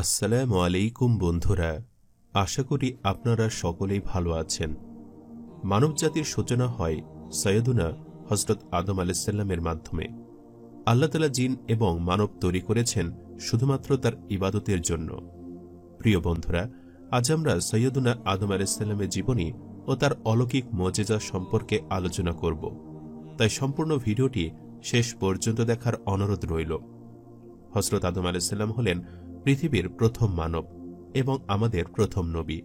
আসসালামু আলাইকুম বন্ধুরা, আশা করি আপনারা সকলেই ভালো আছেন। মানবজাতির সূচনা হয় সৈয়দুনা হযরত আদম আলাইহিসসালামের মাধ্যমে। আল্লাহ তাআলা জিন এবং মানব তৈরি করেছেন শুধুমাত্র তার ইবাদতের জন্য। প্রিয় বন্ধুরা, আজ আমরা সৈয়দুনা আদম আলাইহিসসালামের জীবনী ও তার অলৌকিক মুজিজা সম্পর্কে আলোচনা করব। তাই সম্পূর্ণ ভিডিওটি শেষ পর্যন্ত দেখার অনুরোধ রইল। হযরত আদম আলাইহিসসালাম হলেন পৃথিবীর প্রথম মানব এবং আমাদের প্রথম নবী।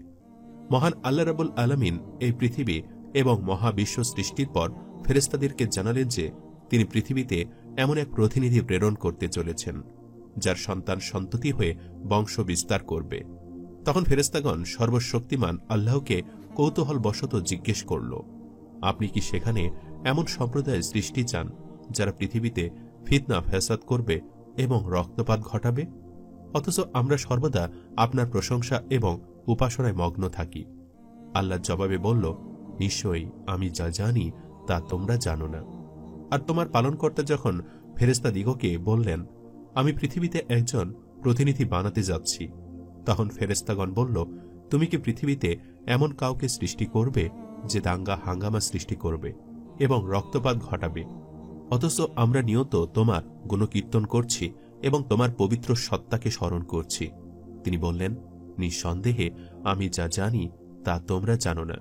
মহান আল্লাহ রাব্বুল আলামিন এই পৃথিবী এবং মহাবিশ্ব সৃষ্টির পর ফেরেশতাদেরকে জানালেন যে তিনি পৃথিবীতে এমন এক প্রতিনিধি প্রেরণ করতে চলেছেন যার সন্তান সন্ততি হয়ে বংশ বিস্তার করবে। তখন ফেরেশতাগণ সর্বশক্তিমান আল্লাহকে কৌতূহলবশত জিজ্ঞেস করল, আপনি কি সেখানে এমন সম্প্রদায় সৃষ্টি চান যারা পৃথিবীতে ফিতনা ফ্যাসাদ করবে এবং রক্তপাত ঘটাবে? অথচ আমরা সর্বদা আপনার প্রশংসা এবং উপাসনায় মগ্ন থাকি। আল্লাহ জবাবে বলল, নিশ্চয়ই আমি যা জানি তা তোমরা জানো না। আর তোমার পালনকর্তা যখন ফেরেশতাদিগকে বললেন, আমি পৃথিবীতে একজন প্রতিনিধি বানাতে যাচ্ছি, তখন ফেরেশতাগণ বলল, তুমি কি পৃথিবীতে এমন কাউকে সৃষ্টি করবে যে দাঙ্গা হাঙ্গামা সৃষ্টি করবে এবং রক্তপাত ঘটাবে? অথচ আমরা নিয়ত তোমার গুণকীর্তন করছি এবং তোমার পবিত্র সত্তাকে স্মরণ করছি। তিনি বললেন, নিঃসন্দেহে আমি যা জানি তা তোমরা জানো না।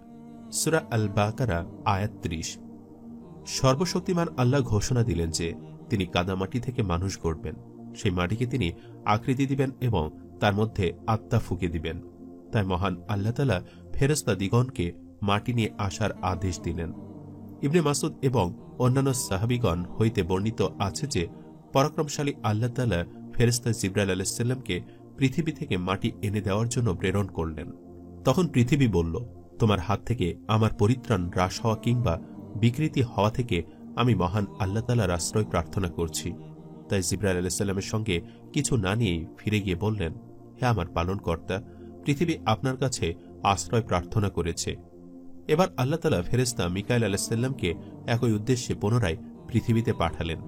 সূরা আল বাকারা আয়াত ৩০। সর্বশক্তিমান আল্লাহ ঘোষণা দিলেন যে তিনি কাদামাটি থেকে মানুষ গড়বেন। সেই মাটিকে তিনি আকৃতি দিবেন এবং তার মধ্যে আত্মা ফুঁকে দিবেন। তাই মহান আল্লাহ তাআলা ফেরেশতা দিগণকে মাটি নিয়ে আসার আদেশ দিলেন। ইবনে মাসউদ এবং অন্যান্য সাহাবীগণ হইতে বর্ণিত আছে যে পরাক্রমশালী আল্লাহ তাআলা ফেরেশতা জিবরাইল আলাইহিস সালামকে পৃথিবী থেকে মাটি এনে দেওয়ার জন্য প্রেরণ করলেন। তখন পৃথিবী বলল, তোমার হাত থেকে আমার পরিত্রাণ হ্রাস হওয়া কিংবা বিকৃতি হওয়া থেকে আমি মহান আল্লাহ তাআলার আশ্রয় প্রার্থনা করছি। তাই জিবরাইল আলাইহিস সালামের সঙ্গে কিছু না নিয়েই ফিরে গিয়ে বললেন, হে আমার পালনকর্তা, পৃথিবী আপনার কাছে আশ্রয় প্রার্থনা করেছে। এবার আল্লাহ তাআলা ফেরেশতা মিকাইল আলাইহিস সালামকে একই উদ্দেশ্যে পুনরায় পৃথিবীতে পাঠালেন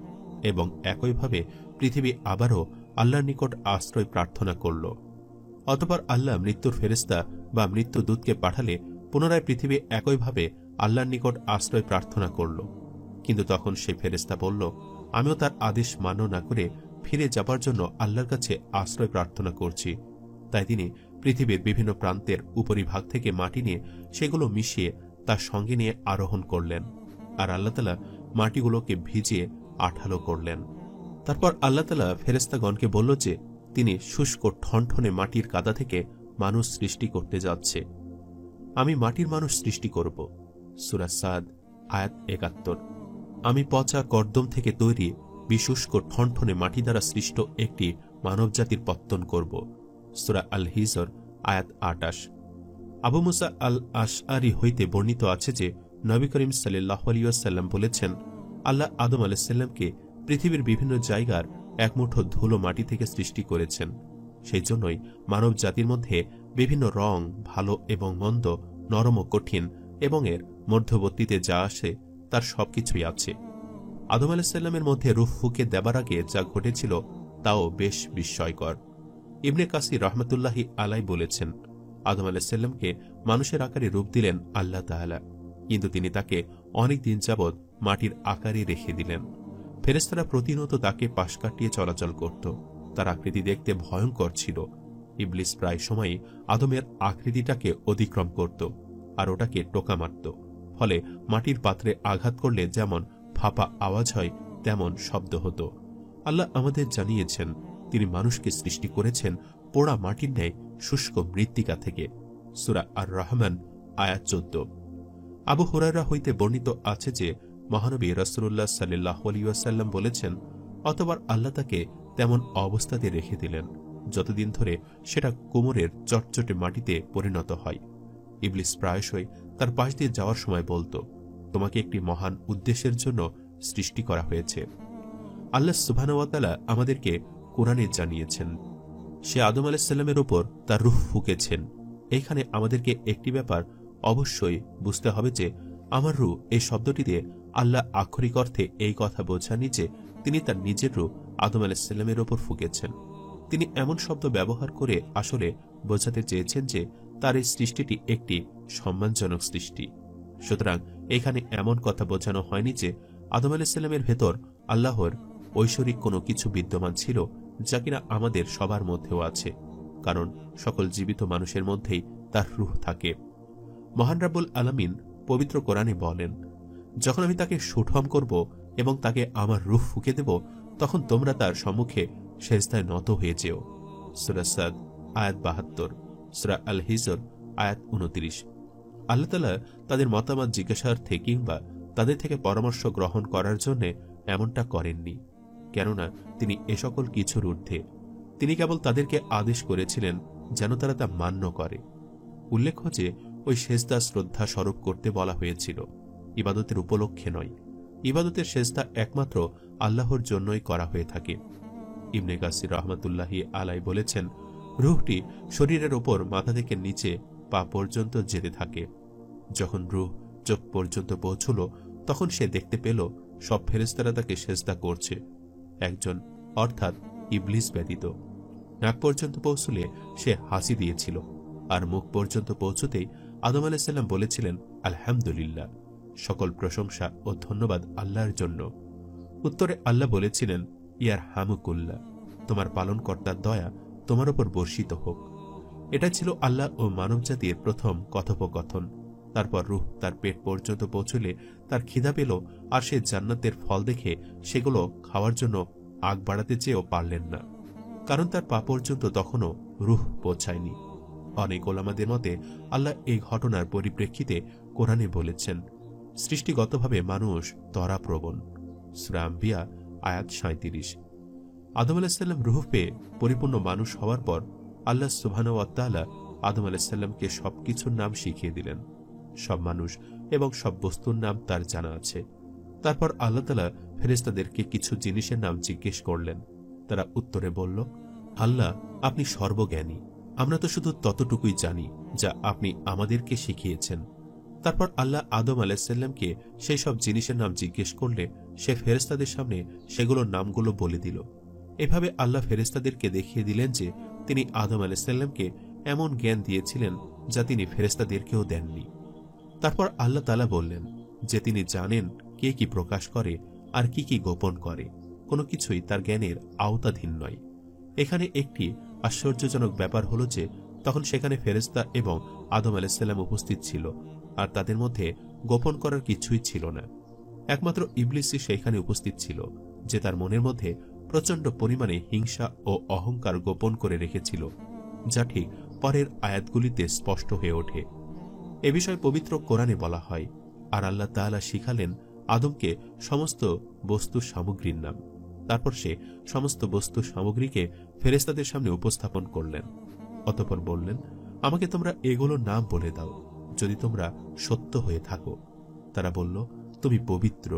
এবং একইভাবে পৃথিবী আবারও আল্লাহর নিকট আশ্রয় প্রার্থনা করল। অতঃপর আল্লাহ মৃত্যুর ফেরেশতা বা মৃত্যুদূতকে পাঠালে পুনরায় পৃথিবী একইভাবে আল্লাহর নিকট আশ্রয় প্রার্থনা করল। কিন্তু তখন সেই ফেরেশতা বলল, আমিও তার আদেশ মান্য না করে ফিরে যাবার জন্য আল্লাহর কাছে আশ্রয় প্রার্থনা করছি। তাই তিনি পৃথিবীর বিভিন্ন প্রান্তের উপরিভাগ থেকে মাটি নিয়ে সেগুলো মিশিয়ে তার সঙ্গে নিয়ে আরোহণ করলেন। আর আল্লাহ তাআলা মাটিগুলোকে ভিজিয়ে আঠালো করলেন। তারপর আল্লাহ তাআলা ফেরেশতাগণকে বলল যে তিনি শুষ্ক ঠনঠনে মাটির কাদা থেকে মানুষ সৃষ্টি করতে যাচ্ছে। আমি মাটির মানুষ সৃষ্টি করব। সূরা সাদ আয়াত ৭১। আমি পচা কর্দম থেকে তৈরি বিশুষ্ক ঠনঠনে মাটি দ্বারা সৃষ্ট একটি মানবজাতির পত্তন করব। সূরা আল হিজর আয়াত ২৮। আবু মুসা আল আশআরি হইতে বর্ণিত আছে যে নবী করিম সাল্লাল্লাহু আলাইহি ওয়াসাল্লাম বলেছেন, আল্লাহ আদম আলাইহিস সালামকে পৃথিবীর বিভিন্ন জায়গার এক মুঠো ধুলো মাটি থেকে সৃষ্টি করেছেন। সেই জন্যই মানব জাতির মধ্যে বিভিন্ন রং, ভালো এবং মন্দ, নরম ও কঠিন এবং এর মধ্যবর্তীতে যা আসে তার সবকিছুই আছে। আদম আলাইহিস সালামের মধ্যে রূহ ফুঁকে দেবার আগে যা ঘটেছিল তাও বেশ বিস্ময়কর। ইবনে কাসির রাহমাতুল্লাহি আলাইহি বলেছেন, আদম আলাইহিস সালামকে মানুষের আকারে রূপ দিলেন আল্লাহ তাআলা, কিন্তু তিনি তাকে অনেক দিন যাবৎ মাটির আকারে রেখে দিলেন। ফেরেশতারা প্রতিনিয়ত তাকে পাশ কাটিয়ে চলাচল করত। তার আকৃতি দেখতে ভয়ঙ্কর ছিল। ইবলিস প্রায় সময়ই আদমের আকৃতিটাকে অতিক্রম করত আর ওটাকে টোকা মারত। ফলে মাটির পাত্রে আঘাত করলে যেমন ফাঁপা আওয়াজ হয় তেমন শব্দ হতো। আল্লাহ আমাদের জানিয়েছেন তিনি মানুষকে সৃষ্টি করেছেন পোড়া মাটির ন্যায় শুষ্ক মৃত্তিকা থেকে। সূরা আর রহমান আয়াত ১৪। আবু হুরায়রা হইতে বর্ণিত আছে যে মহানবী রাসূলুল্লাহ সাল্লাল্লাহু আলাইহি ওয়াসাল্লাম বলেছেন, অতঃপর আল্লাহ তাকে তেমন অবস্থাতে রেখে দিলেন যতদিন ধরে সেটা কোমরের চটচটে মাটিতে পরিণত হয়। ইবলিস প্রায়শই তার পাশ দিয়ে যাওয়ার সময় বলতো, তোমাকে একটি মহান উদ্দেশ্যের জন্য সৃষ্টি করা হয়েছে। আল্লাহ সুবহানাহু ওয়া তাআলা আমাদেরকে কোরআনে জানিয়েছেন সে আদম আলাইহিস সালামের উপর তার রূহ ফুঁকেছেন। এইখানে আমাদেরকে একটি ব্যাপার অবশ্যই বুঝতে হবে যে আমার রূহ এই শব্দটিতে আল্লাহ আক্ষরিক অর্থে এই কথা বোঝাননি যে তিনি তার নিজের রূহ আদম আলাইহিস সালামের উপর ফুঁকেছেন। তিনি এমন শব্দ ব্যবহার করে আসলে বোঝাতে চেয়েছেন যে তার এই সৃষ্টিটি একটি সম্মানজনক সৃষ্টি। সুতরাং এখানে এমন কথা বোঝানো হয়নি যে আদম আলাইহিসসালামের ভেতর আল্লাহর ঐশ্বরিক কোনো কিছু বিদ্যমান ছিল যা কিনা আমাদের সবার মধ্যেও আছে, কারণ সকল জীবিত মানুষের মধ্যেই তার রূহ থাকে। মহান রাব্বুল আলামিন পবিত্র কোরআনে বলেন, যখন আমি তাকে সুঠম করব এবং তাকে আমার রূহ ফুঁকে দেব, তখন তোমরা তার সম্মুখে সেজদায় নত হয়ে যেও। সূরা সাদ আয়াত ৭২, সূরা আল হিজর আয়াত ২৯। আল্লাহ তাআলা তাদের মতামত জিজ্ঞাসার্থে কিংবা তাদের থেকে পরামর্শ গ্রহণ করার জন্য এমনটা করেননি, কেননা তিনি এ সকল কিছুর ঊর্ধ্বে। তিনি কেবল তাদেরকে আদেশ করেছিলেন যেন তারা তা মান্য করে। উল্লেখ্য যে ওই সেজদা শ্রদ্ধা স্বরূপ করতে বলা হয়েছিল, ইবাদতের উপলক্ষে নয়। ইবাদতের সেজদা একমাত্র আল্লাহর জন্যই করা হয়ে থাকে। ইবনে কাসির রহমাতুল্লাহি আলাই বলেছেন, রূহটি শরীরের ওপর মাথা থেকে নিচে পা পর্যন্ত যেতে থাকে। যখন রূহ চোখ পর্যন্ত পৌঁছল, তখন সে দেখতে পেল সব ফেরেশতারা তাকে সেজদা করছে, একজন অর্থাৎ ইবলিস ব্যতীত। নাক পর্যন্ত পৌঁছলে সে হাসি দিয়েছিল, আর মুখ পর্যন্ত পৌঁছতেই আদম আলাইহিস সালাম বলেছিলেন, আলহামদুলিল্লাহ, সকল প্রশংসা ও ধন্যবাদ আল্লাহর জন্য। উত্তরে আল্লাহ বলেছিলেন, ইয়ার হামুকুল্লাহ, তোমার পালনকর্তার দয়া তোমার উপর বর্ষিত হোক। এটা ছিল আল্লাহ ও মানবজাতির প্রথম কথোপকথন। তারপর রূহ তার পেট পর্যন্ত পৌঁছলে তার খিদা পেল, আর সে জান্নাতের ফল দেখে সেগুলো খাওয়ার জন্য আগ বাড়াতে চেয়েও পারলেন না, কারণ তার পা পর্যন্ত তখনও রূহ পৌঁছায়নি। অনেক ওলামাদের মতে আল্লাহ এই ঘটনার পরিপ্রেক্ষিতে কোরআনে বলেছেন, সৃষ্টিগতভাবে মানুষ ত্বরাপ্রবণ। সূরা আম্বিয়া আয়াত ৩৭। আদম আলাইহিস সালাম রূহ পেয়ে পরিপূর্ণ মানুষ হওয়ার পর আল্লাহ সুবহানাহু ওয়া তাআলা আদম আলাইহিস সালামকে সবকিছুর নাম শিখিয়ে দিলেন। সব মানুষ এবং সব বস্তুর নাম তার জানা আছে। তারপর আল্লাহ তাআলা ফেরেশতাদেরকে কিছু জিনিসের নাম জিজ্ঞেস করলেন। তারা উত্তরে বলল, আল্লাহ, আপনি সর্বজ্ঞানী, আমরা তো শুধু ততটুকুই জানি যা আপনি আমাদেরকে শিখিয়েছেন। তারপর আল্লাহ আদম আলাইহিস সালামকে সেই সব জিনিসের নাম জিজ্ঞেস করলে সে ফেরেশতাদের সামনে সেগুলোর নামগুলো বলে দিল। এভাবে আল্লাহ ফেরেশতাদেরকে দেখিয়ে দিলেন যে তিনি আদম আলাইহিস সালামকে এমন জ্ঞান দিয়েছিলেন যা তিনি ফেরেশতাদেরকেও দেননি। তারপর আল্লাহ তাআলা বললেন যে তিনি জানেন কে কি প্রকাশ করে আর কি কি গোপন করে, কোনো কিছুই তার জ্ঞানের আওতাধীন নয়। এখানে একটি আশ্চর্যজনক ব্যাপার হল যে তখন সেখানে ফেরেশতা এবং আদম আলাইহিস সালাম উপস্থিত ছিল, আর তাদের মধ্যে গোপন করার কিছুই ছিল না। একমাত্র ইবলিসই সেখানে উপস্থিত ছিল, যে তার মনের মধ্যে প্রচণ্ড পরিমাণে হিংসা ও অহংকার গোপন করে রেখেছিল, যা ঠিক পরের আয়াতগুলিতে স্পষ্ট হয়ে ওঠে। এ বিষয়ে পবিত্র কোরআনে বলা হয়, আর আল্লাহ তাআলা শিখালেন আদমকে সমস্ত বস্তু সামগ্রীর নাম। তারপর সে সমস্ত বস্তু সামগ্রীকে ফেরেশতাদের সামনে উপস্থাপন করলেন। অতঃপর বললেন, আমাকে তোমরা এগুলোর নাম বলে দাও যদি তোমরা সত্য হয়ে থাকো। তারা বলল, তুমি পবিত্র,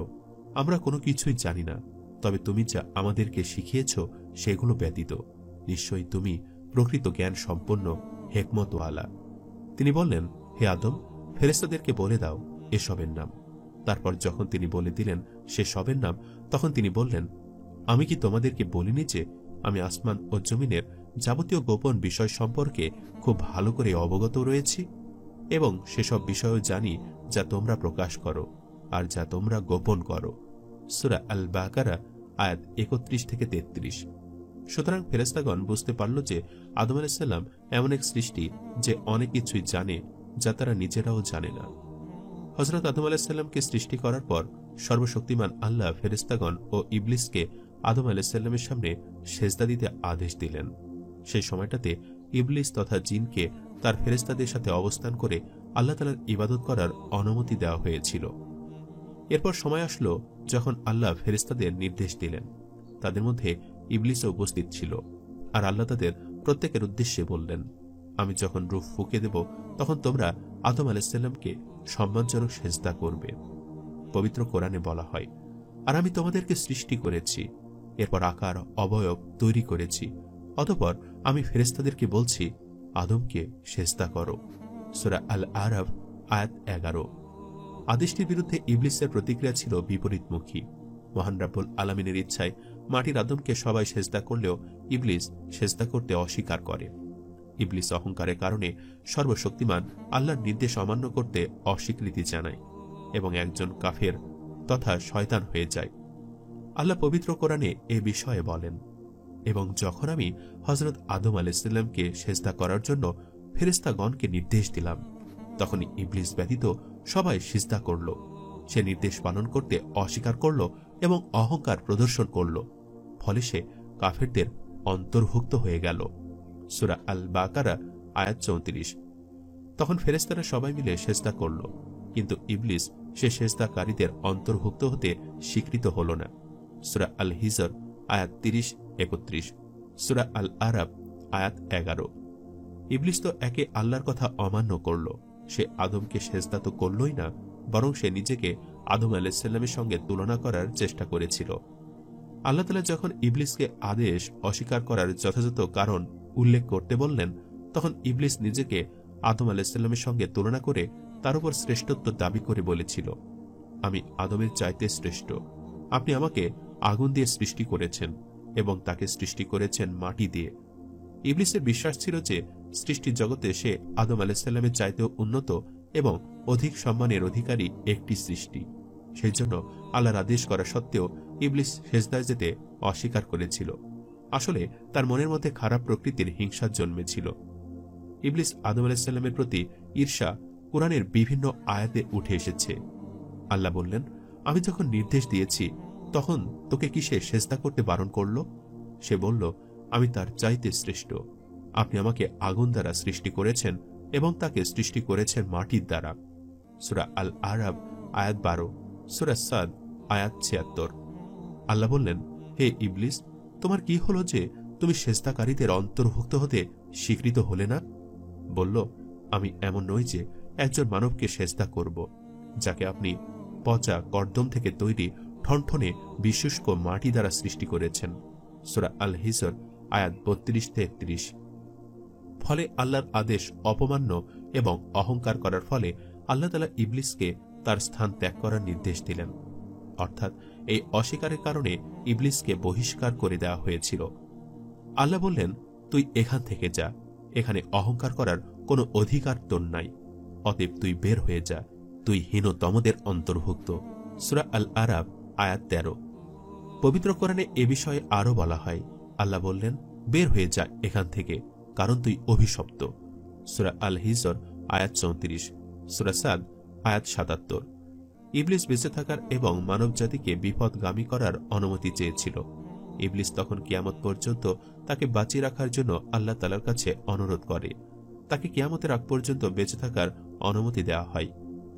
আমরা কোনো কিছুই জানি না, তবে তুমি যা আমাদেরকে শিখিয়েছ সেগুলো ব্যতীত নিশ্চয়ই তুমি প্রকৃত জ্ঞান সম্পন্ন হিকমতওয়ালা। তিনি বললেন, হে আদম, ফেরেশতাদেরকে বলে দাও এসবের নাম। তারপর যখন তিনি বলে দিলেন সে সবের নাম, তখন তিনি বললেন, আমি কি তোমাদেরকে বলিনি যে আমি আসমান ও জমিনের যাবতীয় গোপন বিষয় সম্পর্কে খুব ভালো করে অবগত রয়েছি, এবং সেসব বিষয়ও জানি যা তোমরা প্রকাশ করো আর যা তোমরা গোপন করো। সূরা আল বাকারা আয়াত ৩১ থেকে ৩৩। সুতরাং ফেরেশতাগণ বুঝতে পারল যে আদম আলাইহিস সালাম এমন এক সৃষ্টি যে অনেক কিছুই জানে যা তারা নিজেরাও জানে না। হযরত আদম আলাইহিস সালামকে সৃষ্টি করার পর সর্বশক্তিমান আল্লাহ ফেরেশতাগণ ও ইবলিসকে আদম আলাইহিস সালামের সামনে সেজদা দিতে আদেশ দিলেন। সেই সময়টাতে ইবলিস তথা জিনকে তার ফেরেশতাদের সাথে অবস্থান করে আল্লাহ তাআলার ইবাদত করার অনুমতি দেওয়া হয়েছিল। এরপর সময় আসলো যখন আল্লাহ ফেরেশতাদের নির্দেশ দিলেন। তাদের মধ্যে ইবলিসও উপস্থিত ছিল, আর আল্লাহ তাদের প্রত্যেকের উদ্দেশ্যে বললেন, আমি যখন রূহ ফুঁকে দেব তখন তোমরা আদম আলাইহিস সালামকে সম্মানজনক সেজদা করবে। পবিত্র কোরআনে বলা হয়, আর আমি তোমাদেরকে সৃষ্টি করেছি, এরপর আকার অবয়ব তৈরি করেছি, অতঃপর আমি ফেরেশতাদেরকে বলছি আদমকে সেজদা করো। সূরা আল আরাফ আয়াত ১১। আদেশটির বিরুদ্ধে ইবলিসের প্রতিক্রিয়া ছিল বিপরীতমুখী। মহান রাব্বুল আলামিনের ইচ্ছায় মাটির আদমকে সবাই সেজদা করলেও ইবলিস সেজদা করতে অস্বীকার করে। ইবলিস অহংকারের কারণে সর্বশক্তিমান আল্লাহর নির্দেশ অমান্য করতে অস্বীকৃতি জানায় এবং একজন কাফের তথা শয়তান হয়ে যায়। আল্লাহ পবিত্র কোরআনে এ বিষয়ে বলেন, এবং যখন আমি হযরত আদম আলাইহিসসালামকে সেজদা করার জন্য ফেরেশতাগণকে নির্দেশ দিলাম, তখন ইবলিস ব্যতীত সবাই সিজদা করল। সে নির্দেশ পালন করতে অস্বীকার করল এবং অহংকার প্রদর্শন করল, ফলে সে কাফেরদের অন্তর্ভুক্ত হয়ে গেল। সূরা আল বাকারা আয়াত 34। তখন ফেরেশতারা সবাই মিলে সেজদা করল, কিন্তু ইবলিস সে সেজদাকারীদের অন্তর্ভুক্ত হতে স্বীকৃত হল না। সূরা আল হিজর আয়াত 30-31, সূরা আল আরাব আয়াত 11। ইবলিস তো একে আল্লাহর কথা অমান্য করল। সে আদমকে সেজদা তো করলই না, বরং সে নিজেকে আদম আলাইহিসসালামের সঙ্গে তুলনা করার চেষ্টা করেছিল। আল্লাহ তাআলা যখন ইবলিসকে আদেশ অস্বীকার করার যথাযথ কারণ উল্লেখ করতে বললেন, তখন ইবলিস নিজেকে আদম আলাইহিসসালামের সঙ্গে তুলনা করে তার উপর শ্রেষ্ঠত্ব দাবি করে বলেছিল, আমি আদমের চাইতে শ্রেষ্ঠ। আপনি আমাকে আগুন দিয়ে সৃষ্টি করেছেন এবং তাকে সৃষ্টি করেছেন মাটি দিয়ে। ইবলিসের বিশ্বাস ছিল যে সৃষ্টি জগতে সে আদম আলাইহিসসালামের চাইতেও উন্নত এবং অধিক সম্মানের অধিকারী একটি সৃষ্টি। সেই জন্য আল্লাহর আদেশ করা সত্ত্বেও ইবলিস সেজদায় যেতে অস্বীকার করেছিল। আসলে তার মনের মধ্যে খারাপ প্রকৃতির হিংসা জন্মেছিল। ইবলিস আদম আলাইহিসসালামের প্রতি ঈর্ষা কুরআনের বিভিন্ন আয়াতে উঠে এসেছে। আল্লাহ বললেন, আমি যখন নির্দেশ দিয়েছি তখন তোকে কি সে সেজদা করতে বারণ করল? সে বলল, আমি তার চাইতে শ্রেষ্ঠ। আপনি আমাকে আগুন দ্বারা সৃষ্টি করেছেন এবং তাকে সৃষ্টি করেছেন মাটির দ্বারা। সূরা আল আরাব আয়াত 12, সূরা সাদ আয়াত 76। আল্লাহ বললেন, হে ইবলিস, তোমার কি হলো যে তুমি সেজদাকারীদের অন্তর্ভুক্ত হতে স্বীকৃত হলে না? বলল, আমি এমন নই যে একজন মানবকে সেজদা করব, যাকে আপনি পচা কর্দম থেকে তৈরি ঠনঠনে বিশুষ্ক মাটি দ্বারা সৃষ্টি করেছেন। সূরা আল হিজর আয়াত 32-33। ফলে আল্লাহর আদেশ অপমান্য এবং অহংকার করার ফলে আল্লাহ তাআলা ইবলিসকে তার স্থান ত্যাগ করার নির্দেশ দিলেন। অর্থাৎ এই অস্বীকারের কারণে ইবলিসকে বহিষ্কার করে দেওয়া হয়েছিল। আল্লাহ বললেন, তুই এখান থেকে যা, এখানে অহংকার করার কোনো অধিকার তোর নাই, অতএব তুই বের হয়ে যা, তুই হীনতমদের অন্তর্ভুক্ত। সূরা আল আরাব আয়াত 13। পবিত্র কোরআনে এ বিষয়ে আরও বলা হয়, আল্লাহ বললেন, বের হয়ে যা এখান থেকে, কারণ তুই অভিশপ্ত। সূরা আল হিজর আয়াত 34, সূরা সাদ আয়াত 77। ইবলিস বেঁচে থাকার এবং মানবজাতিকে বিপদগামী করার অনুমতি চেয়েছিল। ইবলিস তখন কিয়ামত পর্যন্ত তাকে বাঁচিয়ে রাখার জন্য আল্লাহ তাআলার কাছে অনুরোধ করে। তাকে কিয়ামতের আগ পর্যন্ত বেঁচে থাকার অনুমতি দেওয়া হয়।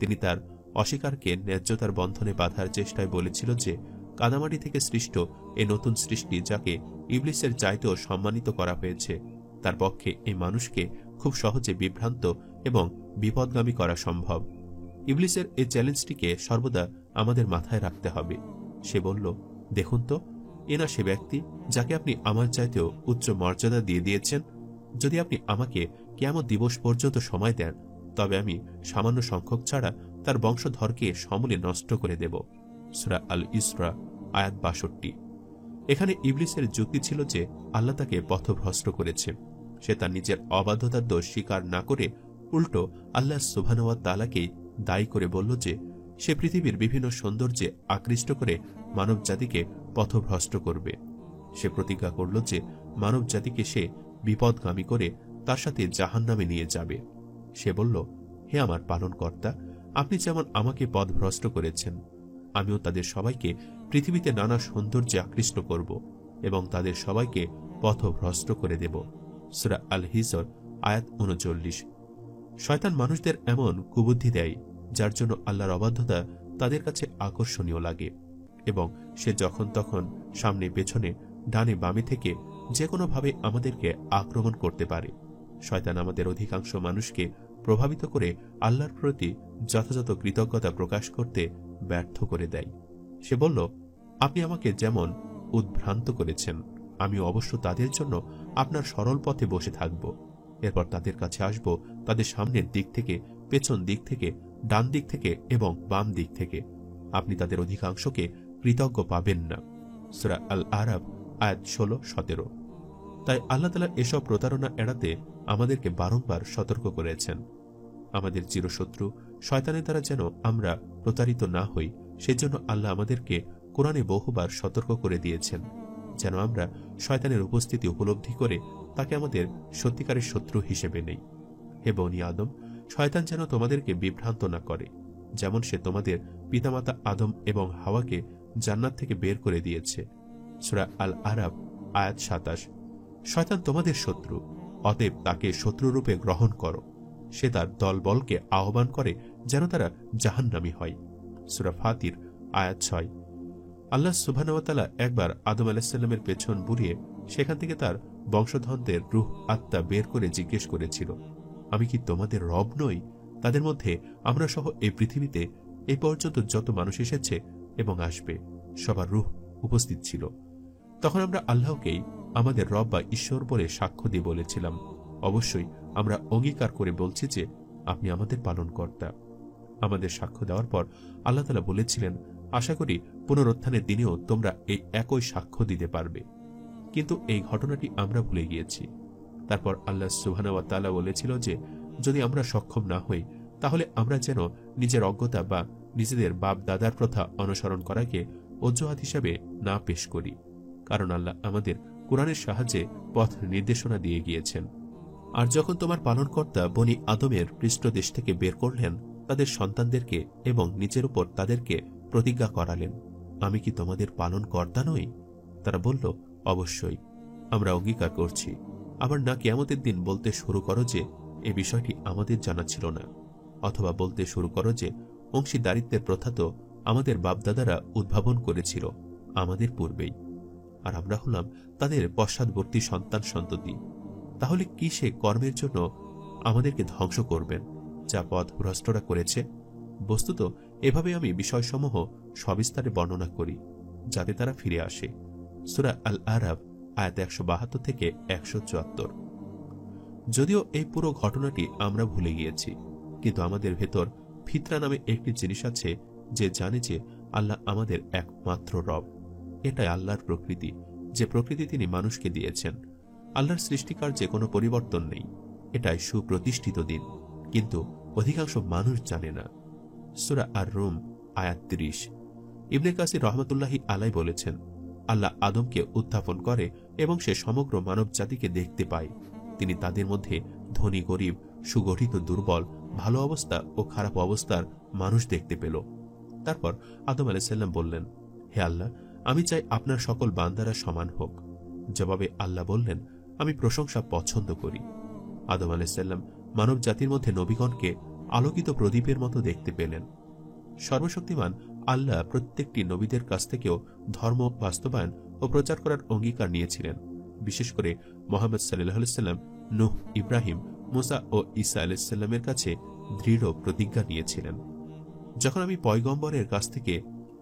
তিনি তার অস্বীকারকে ন্যায্যতার বন্ধনে বাঁধার চেষ্টায় বলেছিল যে কাদামাটি থেকে সৃষ্ট এ নতুন সৃষ্টি, যাকে ইবলিসের চাইতেও সম্মানিত করা হয়েছে, তার পক্ষে এই মানুষকে খুব সহজে বিভ্রান্ত এবং বিপদগামী করা সম্ভব। ইবলিসের এই চ্যালেঞ্জটিকে সর্বদা আমাদের মাথায় রাখতে হবে। সে বলল, দেখুন তো, এ না সে ব্যক্তি যাকে আপনি আমার চাইতেও উচ্চ মর্যাদা দিয়ে দিয়েছেন। যদি আপনি আমাকে কিয়ামত দিবস পর্যন্ত সময় দেন, তবে আমি সামান্য সংখ্যক ছাড়া তার বংশধরকে সমূলে নষ্ট করে দেব। সূরা আল ইসরা আয়াত 62। এখানে ইবলিসের যুক্তি ছিল যে আল্লাহ তাকে পথভ্রষ্ট করেছে। সে তার নিজের অবাধ্যতার দোষ স্বীকার না করে উল্টো আল্লাহ সুবহানাহু ওয়া তাআলাকেই দায়ী করে বলল যে সে পৃথিবীর বিভিন্ন সৌন্দর্যে আকৃষ্ট করে মানব জাতিকে পথভ্রষ্ট করবে। সে প্রতিজ্ঞা করল যে মানব জাতিকে সে বিপদগামী করে তার সাথে জাহান্নামে নিয়ে যাবে। সে বলল, হে আমার পালনকর্তা, আপনি যেমন আমাকে পথভ্রষ্ট করেছেন, আমিও তাদের সবাইকে পৃথিবীতে নানা সৌন্দর্যে আকৃষ্ট করব এবং তাদের সবাইকে পথভ্রষ্ট করে দেব। সূরা আল হিজর আয়াত 39। শয়তান মানুষদের এমন কুবুদ্ধি দেয় যার জন্য আল্লাহর অবাধ্যতা তাদের কাছে আকর্ষণীয় লাগে এবং সে যখন তখন সামনে পেছনে ডানে বামে থেকে যে কোনোভাবে আমাদেরকে আক্রমণ করতে পারে। শয়তান আমাদের অধিকাংশ মানুষকে প্রভাবিত করে আল্লাহর প্রতি যথাযথ কৃতজ্ঞতা প্রকাশ করতে ব্যর্থ করে দেয়। সে বলল, আপনি আমাকে যেমন উদ্ভ্রান্ত করেছেন, আমি অবশ্য তাদের জন্য আপনার সরল পথে বসে থাকব। এরপর তাদের কাছে আসব তাদের সামনের দিক থেকে, পেছন দিক থেকে, ডান দিক থেকে এবং বাম দিক থেকে। আপনি তাদের অধিকাংশকে কৃতজ্ঞ পাবেন না। সূরা আল আরাব আয়াত 16-17। তাই আল্লাহ তাআলা এসব প্রতারণা এড়াতে আমাদেরকে বারংবার সতর্ক করেছেন। আমাদের চিরশত্রু শয়তানের দ্বারা যেন আমরা প্রতারিত না হই, সেজন্য আল্লাহ আমাদেরকে কোরআনে বহুবার সতর্ক করে দিয়েছেন, যেন আমরা শয়তানের উপস্থিতি উপলব্ধি করে তাকে আমাদের সত্যিকারের শত্রু হিসেবে নেই। হে বনি আদম, শয়তান যেন তোমাদেরকে বিভ্রান্ত না করে, যেমন সে তোমাদের পিতামাতা আদম এবং হাওয়াকে জান্নাত থেকে বের করে দিয়েছে। সূরা আল আরাব আয়াত 27। শয়তান তোমাদের শত্রু, অতএব তাকে শত্রুরূপে গ্রহণ করো। সে তার দলবলকে আহ্বান করে যেন তারা জাহান্নামী হয়। সূরা ফাতির আয়াত 6। আল্লাহ সুবহানাহু ওয়া তাআলা একবার আদম আলাইহিস সালামের পেছন বুলিয়ে সেখান থেকে তার বংশধরদের রূহ আত্মা বের করে জিজ্ঞেস করেছিল, আমি কি তোমাদের রব নই? তাদের মধ্যে আমরা সহ এই পৃথিবীতে এই পর্যন্ত যত মানুষ এসেছে এবং আসবে, সবার রূহ উপস্থিত ছিল। তখন আমরা আল্লাহকেই আমাদের রব বা ঈশ্বর বলে সাক্ষ্য দিয়ে বলেছিলাম, অবশ্যই আমরা অঙ্গীকার করে বলছি যে আপনি আমাদের পালনকর্তা। আমাদের সাক্ষ্য দেওয়ার পর আল্লাহ তাআলা বলেছিলেন, আশা করি পুনরুত্থানের দিনেও তোমরা এই একই সাক্ষ্য দিতে পারবে। কিন্তু এই ঘটনাটি আমরা ভুলে গিয়েছি। তারপর আল্লাহ সুবহানাহু ওয়া তাআলা বলেছিল যে যদি আমরা সক্ষম না হই, তাহলে আমরা যেন নিজের অজ্ঞতা বা নিজেদের বাপ দাদার প্রথা অনুসরণ করাকে অজুহাত হিসাবে না পেশ করি, কারণ আল্লাহ আমাদের কোরআনের সাহায্যে পথ নির্দেশনা দিয়ে গিয়েছেন। আর যখন তোমার পালনকর্তা বনি আদমের পৃষ্ঠদেশ থেকে বের করলেন তাদের সন্তানদেরকে এবং নিজের উপর তাদেরকে প্রতিজ্ঞা করালেন, আমি কি তোমাদের পালনকর্তা নই? তারা বলল, অবশ্যই, আমরা অঙ্গীকার করছি। আবার না কিয়ামতের দিন বলতে শুরু করো যে এ বিষয়টি আমাদের জানা ছিল না, অথবা বলতে শুরু করো যে অংশীদারিত্বের প্রথা তো আমাদের বাপদাদারা উদ্ভাবন করেছিল আমাদের পূর্বেই, আর আমরা হলাম তাদের পশ্চাৎবর্তী সন্তান সন্ততি। তাহলে কি সে কর্মের জন্য আমাদেরকে ধ্বংস করবেন যা পথ ভ্রষ্টরা করেছে? বস্তুত এভাবে আমি বিষয়সমূহ সবিস্তারে বর্ণনা করি যাতে তারা ফিরে আসে। সূরা আল আরাব আয়াত 172 থেকে 174। যদিও এই পুরো ঘটনাটি আমরা ভুলে গিয়েছি, কিন্তু আমাদের ভেতর ফিতরা নামে একটি জিনিস আছে যে জানে যে আল্লাহ আমাদের একমাত্র রব। এটাই আল্লাহর প্রকৃতি, যে প্রকৃতি তিনি মানুষকে দিয়েছেন। আল্লাহর সৃষ্টিকার্যে কোনো পরিবর্তন নেই, এটাই সুপ্রতিষ্ঠিত দিন, কিন্তু অধিকাংশ মানুষ জানে না। সূরা আর রুম আয়াত 30। ইবনে কাসির রহমতুল্লাহি আলাই বলেছেন, আল্লাহ আদমকে উত্থাপন করে এবং সে সমগ্র মানব জাতিকে দেখতে পায়। তিনি তাদের মধ্যে ধনী গরিব, সুগঠিত দুর্বল, ভালো অবস্থা ও খারাপ অবস্থার মানুষ দেখতে পেল। তারপর আদম আলাইহিস সালাম বললেন, হে আল্লাহ, আমি চাই আপনার সকল বান্দারা সমান হোক। জবাবে আল্লাহ বললেন, আমি প্রশংসা পছন্দ করি। আদম আলাইহিস সালাম মানব জাতির মধ্যে নবীগণকে আলোকিত প্রদীপের মতো দেখতে পেলেন। সর্বশক্তিমান আল্লাহ প্রত্যেকটি নবীদের কাছ থেকেও ধর্ম বাস্তবায়ন ও প্রচার করার অঙ্গীকার নিয়েছিলেন। বিশেষ করে মুহাম্মদ সাল্লাল্লাহু আলাইহি সাল্লাম, নূহ, ইব্রাহিম, মুসা ও ঈসা আলাইহিস সালামের কাছে দৃঢ় প্রতিজ্ঞা নিয়েছিলেন। যখন আমি পয়গম্বরের কাছ থেকে,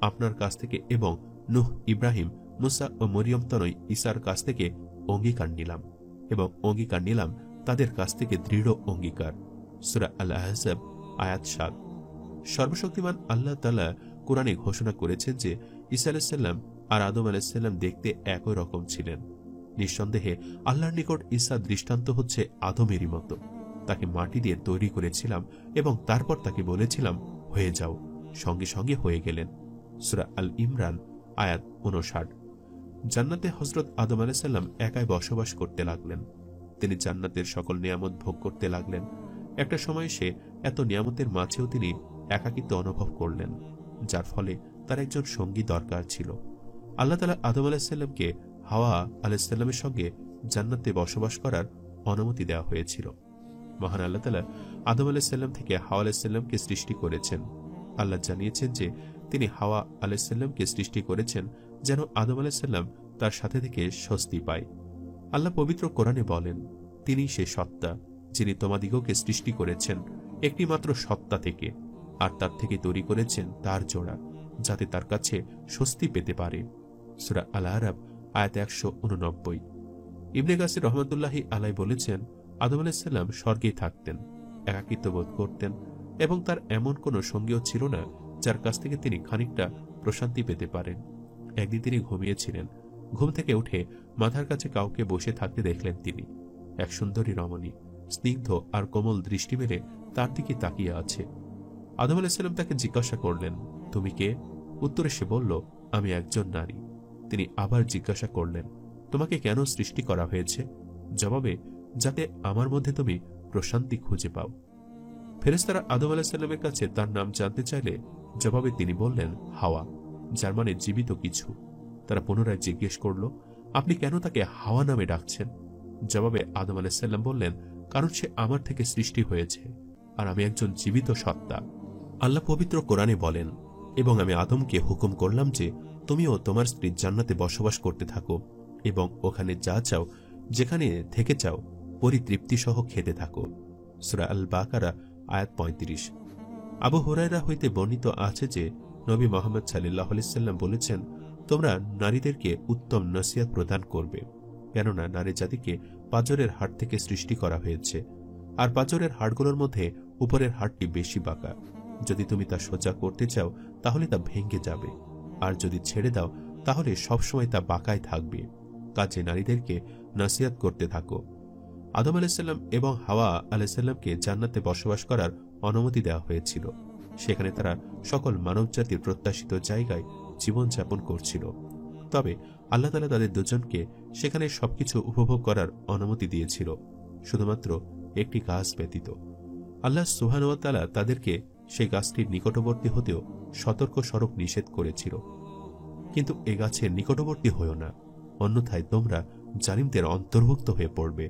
আপনার কাছ থেকে এবং নূহ, ইব্রাহিম, মুসা ও মরিয়ম তনয় ঈসার কাছ থেকে অঙ্গীকার নিলাম, এবং অঙ্গীকার নিলাম তাদের কাছ থেকে দৃঢ় অঙ্গীকার। সূরা আল আহজাব আয়াত 7। সর্বশক্তিমান আল্লাহ তাআলা কোরআনে ঘোষণা করেছেন যে ঈসা আলাইহিস সালাম আর আদম আলাইহিস সালাম দেখতে একই রকম ছিলেন। নিঃসন্দেহে আল্লাহর নিকট ঈসা দৃষ্টান্ত হচ্ছে আদমেরই মতো। তাকে মাটি দিয়ে তৈরি করেছিলাম এবং তারপর তাকে বলেছিলাম, হয়ে যাও, সঙ্গে সঙ্গে হয়ে গেলেন। সূরা আল ইমরান আয়াত 59। জান্নাতে হযরত আদম আলাইহিস সালাম একাই বসবাস করতে লাগলেন। তিনি জান্নাতের সকল নিয়ামত ভোগ করতে লাগলেন। একটা সময় সে এত নিয়ামতের মাঝেও তিনি একাকিত্ব অনুভব করলেন, যার ফলে তার একজন সঙ্গী দরকার ছিল। আল্লাহ তাআলা আদম আলাইহিস সালামকে হাওয়া আলাইহিস সালামের সঙ্গে জান্নাতে বসবাস করার অনুমতি দেওয়া হয়েছিল। মহান আল্লাহ তাআলা আদম আলাইহিস সালাম থেকে হাওয়া আলাইহিস সালামকে সৃষ্টি করেছেন। আল্লাহ জানিয়েছেন যে তিনি হাওয়া আলাইহিস সালামকে সৃষ্টি করেছেন যেন আদম আলাইহিস সালাম তার সাথে থেকে স্বস্তি পায়। আল্লাহ পবিত্র কোরআনে বলেন, তিনি সে সত্তা যিনি তোমাদিগকে সৃষ্টি করেছেন একটি মাত্র সত্তা থেকে, আর তার থেকে তৈরি করেছেন তার জোড়া, যাতে তার কাছে স্বস্তি পেতে পারে। সূরা আল আরাব আয়াত 189। ইবনে কাসির রহমতুল্লাহি আলাই বলেছেন, আদম আলাইহিস সালাম স্বর্গেই থাকতেন, একাকিত্ব বোধ করতেন এবং তার এমন কোনো সঙ্গীও ছিল না যার কাছ থেকে তিনি খানিকটা প্রশান্তি পেতে পারেন। একদিন তিনি ঘুমিয়েছিলেন। ঘুম থেকে উঠে মাথার কাছে কাউকে বসে থাকতে দেখলেন তিনি। এক সুন্দরী রমণী স্নিগ্ধ আর কোমল দৃষ্টি মেলে তার দিকে তাকিয়ে আছে। আদম আলাইহিসসালাম তাকে জিজ্ঞাসা করলেন, তুমি কে? উত্তরে সে বলল, আমি একজন নারী। তিনি আবার জিজ্ঞাসা করলেন, তোমাকে কেন সৃষ্টি করা হয়েছে? জবাবে, যাতে আমার মধ্যে তুমি প্রশান্তি খুঁজে পাও। ফেরেশতারা আদম আলাইহিসসালামের কাছে তার নাম জানতে চাইলে জবাবে তিনি বললেন, হাওয়া, যার মানে জীবিত কিছু। তারা পুনরায় জিজ্ঞেস করল, আপনি কেন তাকে হাওয়া নামে ডাকছেন? জবাবে আদম আলাইহিসসালাম বললেন, কারণ সে আমার থেকে সৃষ্টি হয়েছে আর আমি একজন জীবিত সত্তা। আল্লাহ পবিত্র কোরআনে বলেন, এবং আমি আদমকে হুকুম করলাম যে তুমিও তোমার স্ত্রী জান্নাতে বসবাস করতে থাকো এবং ওখানে যা চাও, যেখানে থেকে চাও, পরিতৃপ্তি সহ খেতে থাকো। সূরা আল বাকারা আয়াত ৩৫। আবু হুরায়রা হইতে বর্ণিত আছে যে নবী মুহাম্মদ সাল্লাল্লাহু আলাইহি সাল্লাম বলেছেন, তোমরা নারীদেরকে উত্তম নসিহত প্রদান করবে, কেননা নারী জাতিকে পাঁজরের হাড় থেকে সৃষ্টি করা হয়েছে, আর পাঁজরের হাড়গুলোর মধ্যে উপরের হাড়টি বেশি বাঁকা। যদি তুমি তা সোজা করতে চাও তাহলে তা ভেঙে যাবে, আর যদি ছেড়ে দাও তাহলে সবসময় তা বাঁকায় থাকবে। কাজে নারীদেরকে নসিহত করতে থাকো। আদম আলাইহিসসালাম এবং হাওয়া আলাইহিসসালামকে জান্নাতে বসবাস করার অনুমতি দেওয়া হয়েছিল। সেখানে তারা সকল মানবজাতির প্রত্যাশিত জায়গায় জীবনযাপন করছিল। তবে আল্লাহ তাআলা তাদের দুজনকে সেখানে সবকিছু উপভোগ করার অনুমতি দিয়েছিল, শুধুমাত্র একটি গাছ ব্যতীত। আল্লাহ সুবহানাহু ওয়া তাআলা তাদেরকে সেই গাছটির নিকটবর্তী হতেও সতর্ক স্বরূপ নিষেধ করেছিল, কিন্তু এ গাছের নিকটবর্তী হয়েও না, অন্যথায় তোমরা জালিমদের অন্তর্ভুক্ত হয়ে পড়বে।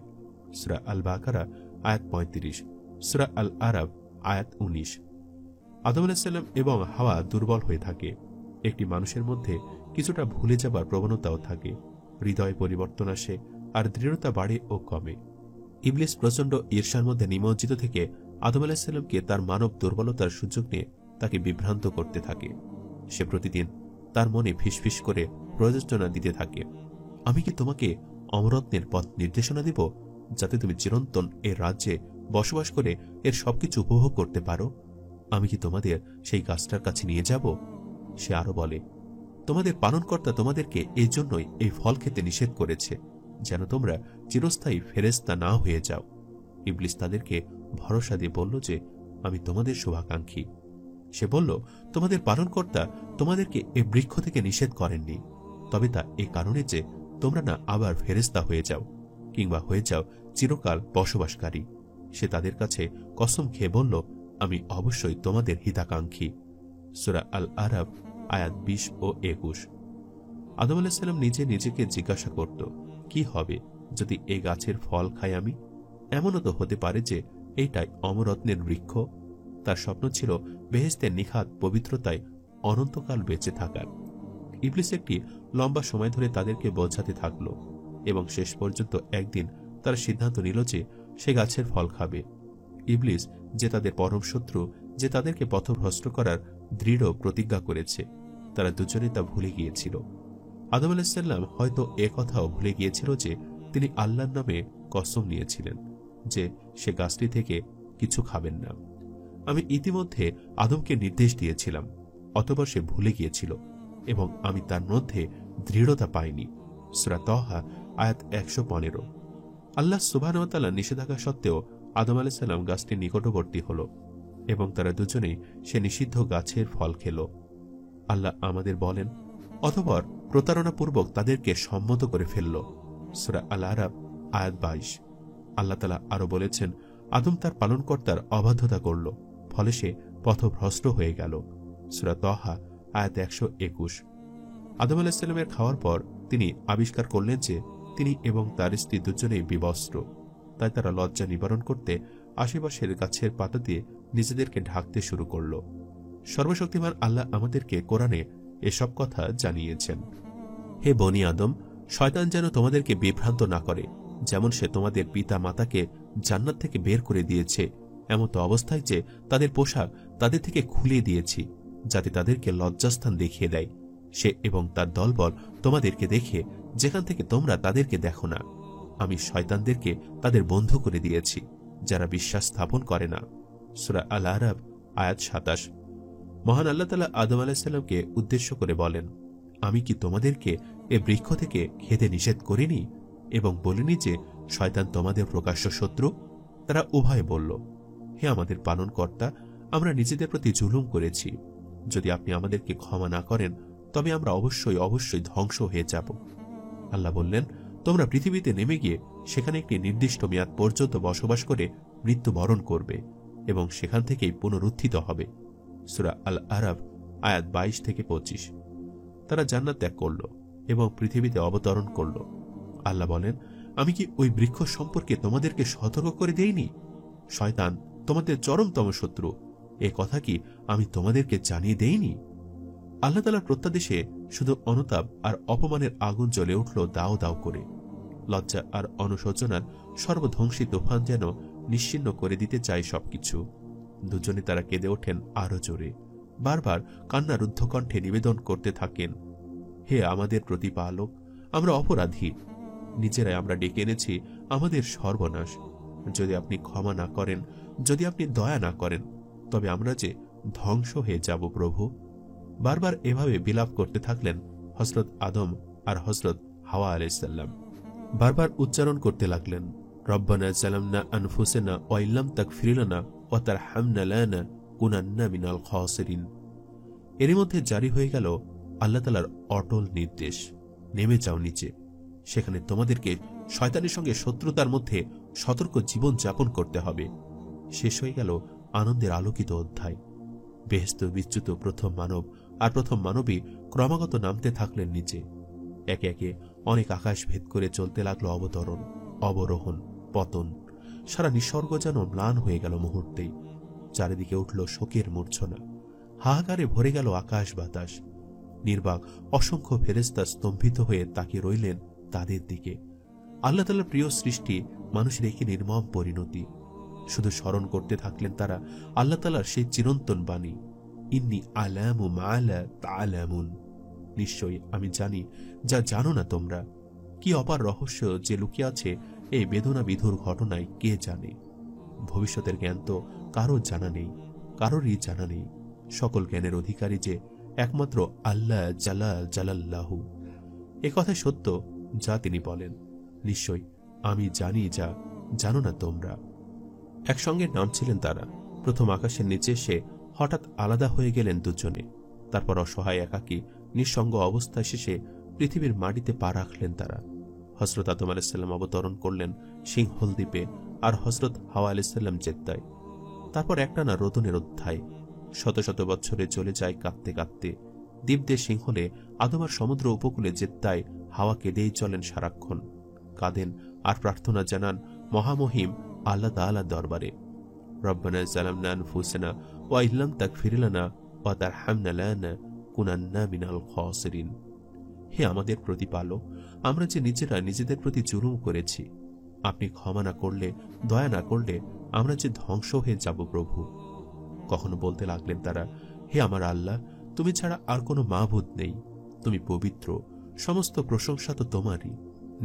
সূরা আল বাকারা আয়াত ৩৫, সূরা আল আরাব আয়াত ১৯। আদম আলাইহিসসালাম এবং হাওয়া দুর্বল হয়ে থাকে। একটি মানুষের মধ্যে কিছুটা ভুলে যাবার প্রবণতাও থাকে। হৃদয় পরিবর্তন আসে আর দৃঢ়তা বাড়ে ও কমে। ইবলিস প্রচণ্ড ঈর্ষার মধ্যে নিমজ্জিত থেকে আদম আলাইহিসসালামকে তার মানব দুর্বলতার সুযোগ নিয়ে তাকে বিভ্রান্ত করতে থাকে। সে প্রতিদিন তার মনে ফিসফিস করে প্রযোজনা দিতে থাকে, আমি কি তোমাকে অমরত্বের পথ নির্দেশনা দিব, যাতে তুমি চিরন্তন এর রাজ্যে বসবাস করে এর সবকিছু উপভোগ করতে পারো? আমি কি তোমাদের সেই গাছটার কাছে নিয়ে যাব? সে আরো বলে, তোমাদের পালনকর্তা তোমাদেরকে এই জন্যই এই ফল খেতে নিষেধ করেছে, যেন তোমরা চিরস্থায়ী ফেরেশতা না হয়ে যাও। ইবলিস তাদেরকে ভরসা দিয়ে বলল যে, আমি তোমাদের শুভাকাঙ্ক্ষী। সে বলল, তোমাদের পালনকর্তা তোমাদেরকে এই বৃক্ষ থেকে নিষেধ করেননি, তবে তা এ কারণে যে তোমরা না আবার ফেরেশতা হয়ে যাও, কিংবা হয়ে যাও চিরকাল বসবাসকারী। সে তাদের কাছে কসম খেয়ে বলল, আমি অবশ্যই তোমাদের হিতাকাঙ্ক্ষী। সূরা আল আরাব আয়াত ২০ ও ২১। আদম আলাইহিসসালাম নিজে নিজেকে জিজ্ঞাসা করত, কি হবে যদি এই গাছের ফল খাই আমি? এমনও তো হতে পারে যে এইটাই অমরত্নের বৃক্ষ। তার স্বপ্ন ছিল বেহেশতের নিখাত পবিত্রতায় অনন্তকাল বেঁচে থাকার। ইবলিস একটি লম্বা সময় ধরে তাদেরকে বোঝাতে থাকল এবং শেষ পর্যন্ত একদিন তার সিদ্ধান্ত নিল যে সে গাছের ফল খাবে। ইবলিস, যে তাদের পরম শত্রু, যে তাদেরকে পথভ্রষ্ট করার দৃঢ় প্রতিজ্ঞা করেছে, তারা দুজনে তা ভুলে গিয়েছিল। আদম আলাইহিসসালাম হয়তো এ কথাও ভুলে গিয়েছিল যে তিনি আল্লাহর নামে কসম নিয়েছিলেন যে সে গাছটি থেকে কিছু খাবেন না। আমি ইতিমধ্যে আদমকে নির্দেশ দিয়েছিলাম, অতঃপর সে ভুলে গিয়েছিল এবং আমি তার মধ্যে দৃঢ়তা পাইনি। সূরা তাহা আয়াত ১১৫। আল্লাহ সুবহানাহু ওয়া তাআলা নিষেধাজ্ঞা সত্ত্বেও আদম আলাইহিস সালাম গাছটির নিকটবর্তী হল এবং তারা দুজনেই সে নিষিদ্ধ গাছের ফল খেল। আল্লাহ আমাদের বলেন, অতঃপর প্রতারণাপূর্বক তাদেরকে সম্মত করে ফেলল। সূরা আল আরাব আয়াত ২২। আল্লাহ তাআলা আরো বলেছেন, আদম তার পালনকর্তার অবাধ্যতা করল, ফলে সে পথভ্রষ্ট হয়ে গেল। সূরা তাহা আয়াত ১২১। আদম আলাইহিস সালামের খাওয়ার পর তিনি আবিষ্কার করলেন যে তিনি এবং তার স্ত্রী দুজনেই বিবস্ত্র। তাই তারা লজ্জা নিবারণ করতে আশেপাশের গাছের পাতা দিয়ে নিজেদেরকে ঢাকতে শুরু করল। সর্বশক্তিমান আল্লাহ আমাদেরকে কোরআনে এসব কথা জানিয়েছেন। হে বনি আদম, শয়তান যেন তোমাদেরকে বিভ্রান্ত না করে, যেমন সে তোমাদের পিতা মাতাকে জান্নাত থেকে বের করে দিয়েছে, এমতো অবস্থায় যে তাদের পোশাক তাদের থেকে খুলে দিয়েছি, যাতে তাদেরকে লজ্জাস্থান দেখিয়ে দেয়। সে এবং তার দলবল তোমাদেরকে দেখে যেখান থেকে তোমরা তাদেরকে দেখো না। আমি শয়তানদেরকে তাদের বন্ধু করে দিয়েছি, যারা বিশ্বাস স্থাপন করে না। সূরা আল আরাব আয়াত ২৭। মহান আল্লাহ তাআলা আদম আলাইহিস সালামকে উদ্দেশ্য করে বলেন, আমি কি তোমাদেরকে এ বৃক্ষ থেকে খেতে নিষেধ করিনি এবং বলিনি যে শয়তান তোমাদের প্রকাশ্য শত্রু? তারা উভয়ে বলল, হে আমাদের পালনকর্তা, আমরা নিজেদের প্রতি জুলুম করেছি। যদি আপনি আমাদেরকে ক্ষমা না করেন তবে আমরা অবশ্যই অবশ্যই ধ্বংস হয়ে যাব। আল্লাহ বললেন, তোমরা পৃথিবীতে নেমে গিয়ে সেখানে একটি নির্দিষ্ট মেয়াদ পর্যন্ত বসবাস করে মৃত্যুবরণ করবে এবং সেখান থেকেই পুনরুত্থিত হবে। সূরা আল আরাফ আয়াত 22-25। তারা জান্নাত ত্যাগ করল এবং পৃথিবীতে অবতরণ করল। আল্লাহ বলেন, আমি কি ওই বৃক্ষ সম্পর্কে তোমাদেরকে সতর্ক করে দেইনি? শয়তান তোমাদের চরমতম শত্রু, এ কথা কি আমি তোমাদেরকে জানিয়ে দেইনি? আল্লাহ তাআলার প্রত্যাদেশে শুধু অনুতাপ আর অপমানের আগুন জ্বলে উঠল দাও দাও করে। লজ্জা আর অনুশোচনার সর্বধ্বংসী তুফান যেন নিশ্চিহ্ন করে দিতে চায় সবকিছু। দুজনে তারা কেঁদে ওঠেন আরো জোরে, বারবার কান্নারুদ্ধ কণ্ঠে নিবেদন করতে থাকেন, হে আমাদের প্রতিপালক, আমরা অপরাধী, নিজেরাই আমরা ডেকে এনেছি আমাদের সর্বনাশ। যদি আপনি ক্ষমা না করেন, যদি আপনি দয়া না করেন, তবে আমরা যে ধ্বংস হয়ে যাব প্রভু। বারবার এভাবে বিলাপ করতে থাকলেন হযরত আদম আর হযরত হাওয়া আলাইহিস সালাম। বারবার উচ্চারণ করতে লাগলেন, রব্বানা যালামনা আনফুসানা ওয়া ইল্লাম তাগফির লানা ওয়া তারহামনা লানাকুনান্না মিনাল খাসিরিন। এরই মধ্যে জারি হয়ে গেল আল্লাহ তাআলার অটল নির্দেশ, নেমে যাও নিচে, সেখানে তোমাদেরকে শয়তানের সঙ্গে শত্রুতার মধ্যে সতর্ক জীবন যাপন করতে হবে। শেষ হয়ে গেল আনন্দের আলোকিত অধ্যায়। বেহেশত বিচ্যুত প্রথম মানব আর প্রথম মানবী ক্রমাগত নামতে থাকলেন নিচে। একে একে অনেক আকাশ ভেদ করে চলতে লাগলো অবতরণ, অবরোহণ, পতন। সারা নিসর্গ যেন ম্লান হয়ে গেল মুহূর্তেই। চারিদিকে উঠল শোকের মূর্ছনা, হাহাকারে ভরে গেল আকাশ বাতাস। নির্বাক অসংখ্য ফেরেশতা স্তম্ভিত হয়ে তাকিয়ে রইলেন তাদের দিকে। আল্লাহ তাআলার প্রিয় সৃষ্টি মানুষের একই নির্মম পরিণতি। শুধু স্মরণ করতে থাকলেন তারা আল্লাহ তাআলার সেই চিরন্তন বাণী, ইন্নী আলামু মা লা তা'লামুন। নিশ্চয়ই আমি জানি যা জানো না তোমরা। কি অপার রহস্য যে লুকিয়ে আছে এই বেদনা বিধুর ঘটনায় কে জানে। ভবিষ্যতের জ্ঞান তো কারো জানা নেই, কারোরই জানা নেই। সকল জ্ঞানের অধিকারী যে একমাত্র আল্লাহ জালাল জালাল্লাহু। এ কথা সত্য যা তিনি বলেন, নিশ্চয় আমি জানি যা জানো না তোমরা। একসঙ্গে নামছিলেন তারা। প্রথম আকাশের নিচে এসে হঠাৎ আলাদা হয়ে গেলেন দুজনে। তারপর অসহায় একাকী নিঃসঙ্গ অবস্থায় শেষে পৃথিবীর মাটিতে পা রাখলেন তারা। হযরত আদম আলাইহিস সালাম অবতরণ করলেন সিংহল দ্বীপে আর হযরত হাওয়া আলাইহিস সালাম জেদ্দায়। তারপর একটানা রোদনের অধ্যায়। শত শত বছরে চলে যায় কাঁদতে কাঁদতে। দ্বীপদের সিংহলে আদম আর সমুদ্র উপকূলে জেদ্দায় হাওয়া কেঁদেই চলেন সারাক্ষণ। কাঁদেন আর প্রার্থনা জানান মহামহিম আল্লাহ তাআলার দরবারে, রব্বানা যালামনা আনফুসানা ওয়া ইল্লাম তাগফির লানা ওয়া তারহামনা লানাকুনান্না মিনাল খাসিরিন। হে আমাদের প্রতিপালক, আমরা যে নিজেরা নিজেদের প্রতি জুলুম করেছি, আপনি ক্ষমা না করলে, দয়া না করলে আমরা যে ধ্বংস হয়ে যাব প্রভু। কখনো বলতে লাগলেন তারা, হে আমার আল্লাহ, তুমি ছাড়া আর কোনো মাবুদ নেই, তুমি পবিত্র, সমস্ত প্রশংসা তো তোমারই।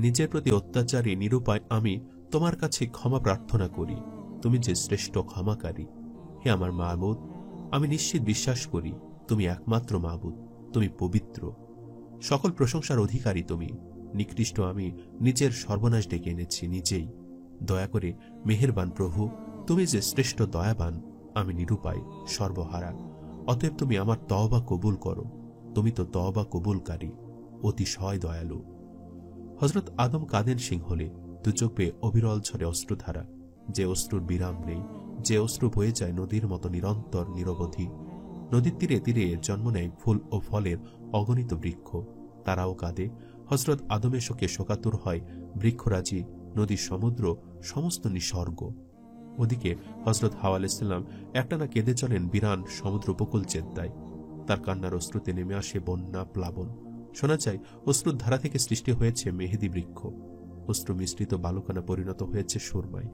নিজের প্রতি অত্যাচারী নিরুপায় আমি তোমার কাছে ক্ষমা প্রার্থনা করি, তুমি যে শ্রেষ্ঠ ক্ষমাকারী। হে আমার মাবুদ, আমি নিশ্চিত বিশ্বাস করি তুমি একমাত্র মাবুদ, তুমি পবিত্র, সকল প্রশংসার অধিকারী তুমি। নিকৃষ্ট আমি নিজের সর্বনাশ ডেকে এনেছি নিজেই। দয়া করে মেহেরবান প্রভু, তুমি যে শ্রেষ্ঠ দয়াবান, আমি নিরুপায়, সর্বহারা। অতএব তুমি আমার তওবা কবুল করো, তুমি তো তওবা কবুলকারী, অতিশয় দয়ালু। হযরত আদম কাঁদেন সিংহলে, দুচোখ বেয়ে অবিরল ঝরে অশ্রুধারা, যে অশ্রুর বিরাম নেই, যে অশ্রু বয়ে যায় নদীর মতো নিরন্তর নিরবধি। নদীর তীরে তীরে জন্ম নেয় ফুল ও ফলের অগণিত বৃক্ষ, তারাও কাঁদে। হযরত আদমের শোকে শোকাতুর হয় বৃক্ষরাজি, নদী, সমুদ্র, সমস্ত নিসর্গ। ওদিকে হযরত হাওয়া আলাইহিস সালাম একটানা কেঁদে চলেন বিরান সমুদ্র উপকূল জেদ্দায়। তার কান্নার অশ্রুতে নেমে আসে বন্যা, প্লাবন। শোনা যায় অশ্রুর ধারা থেকে সৃষ্টি হয়েছে মেহেদি বৃক্ষ। অশ্রু মিশ্রিত বালুকানা পরিণত হয়েছে সুরমায়,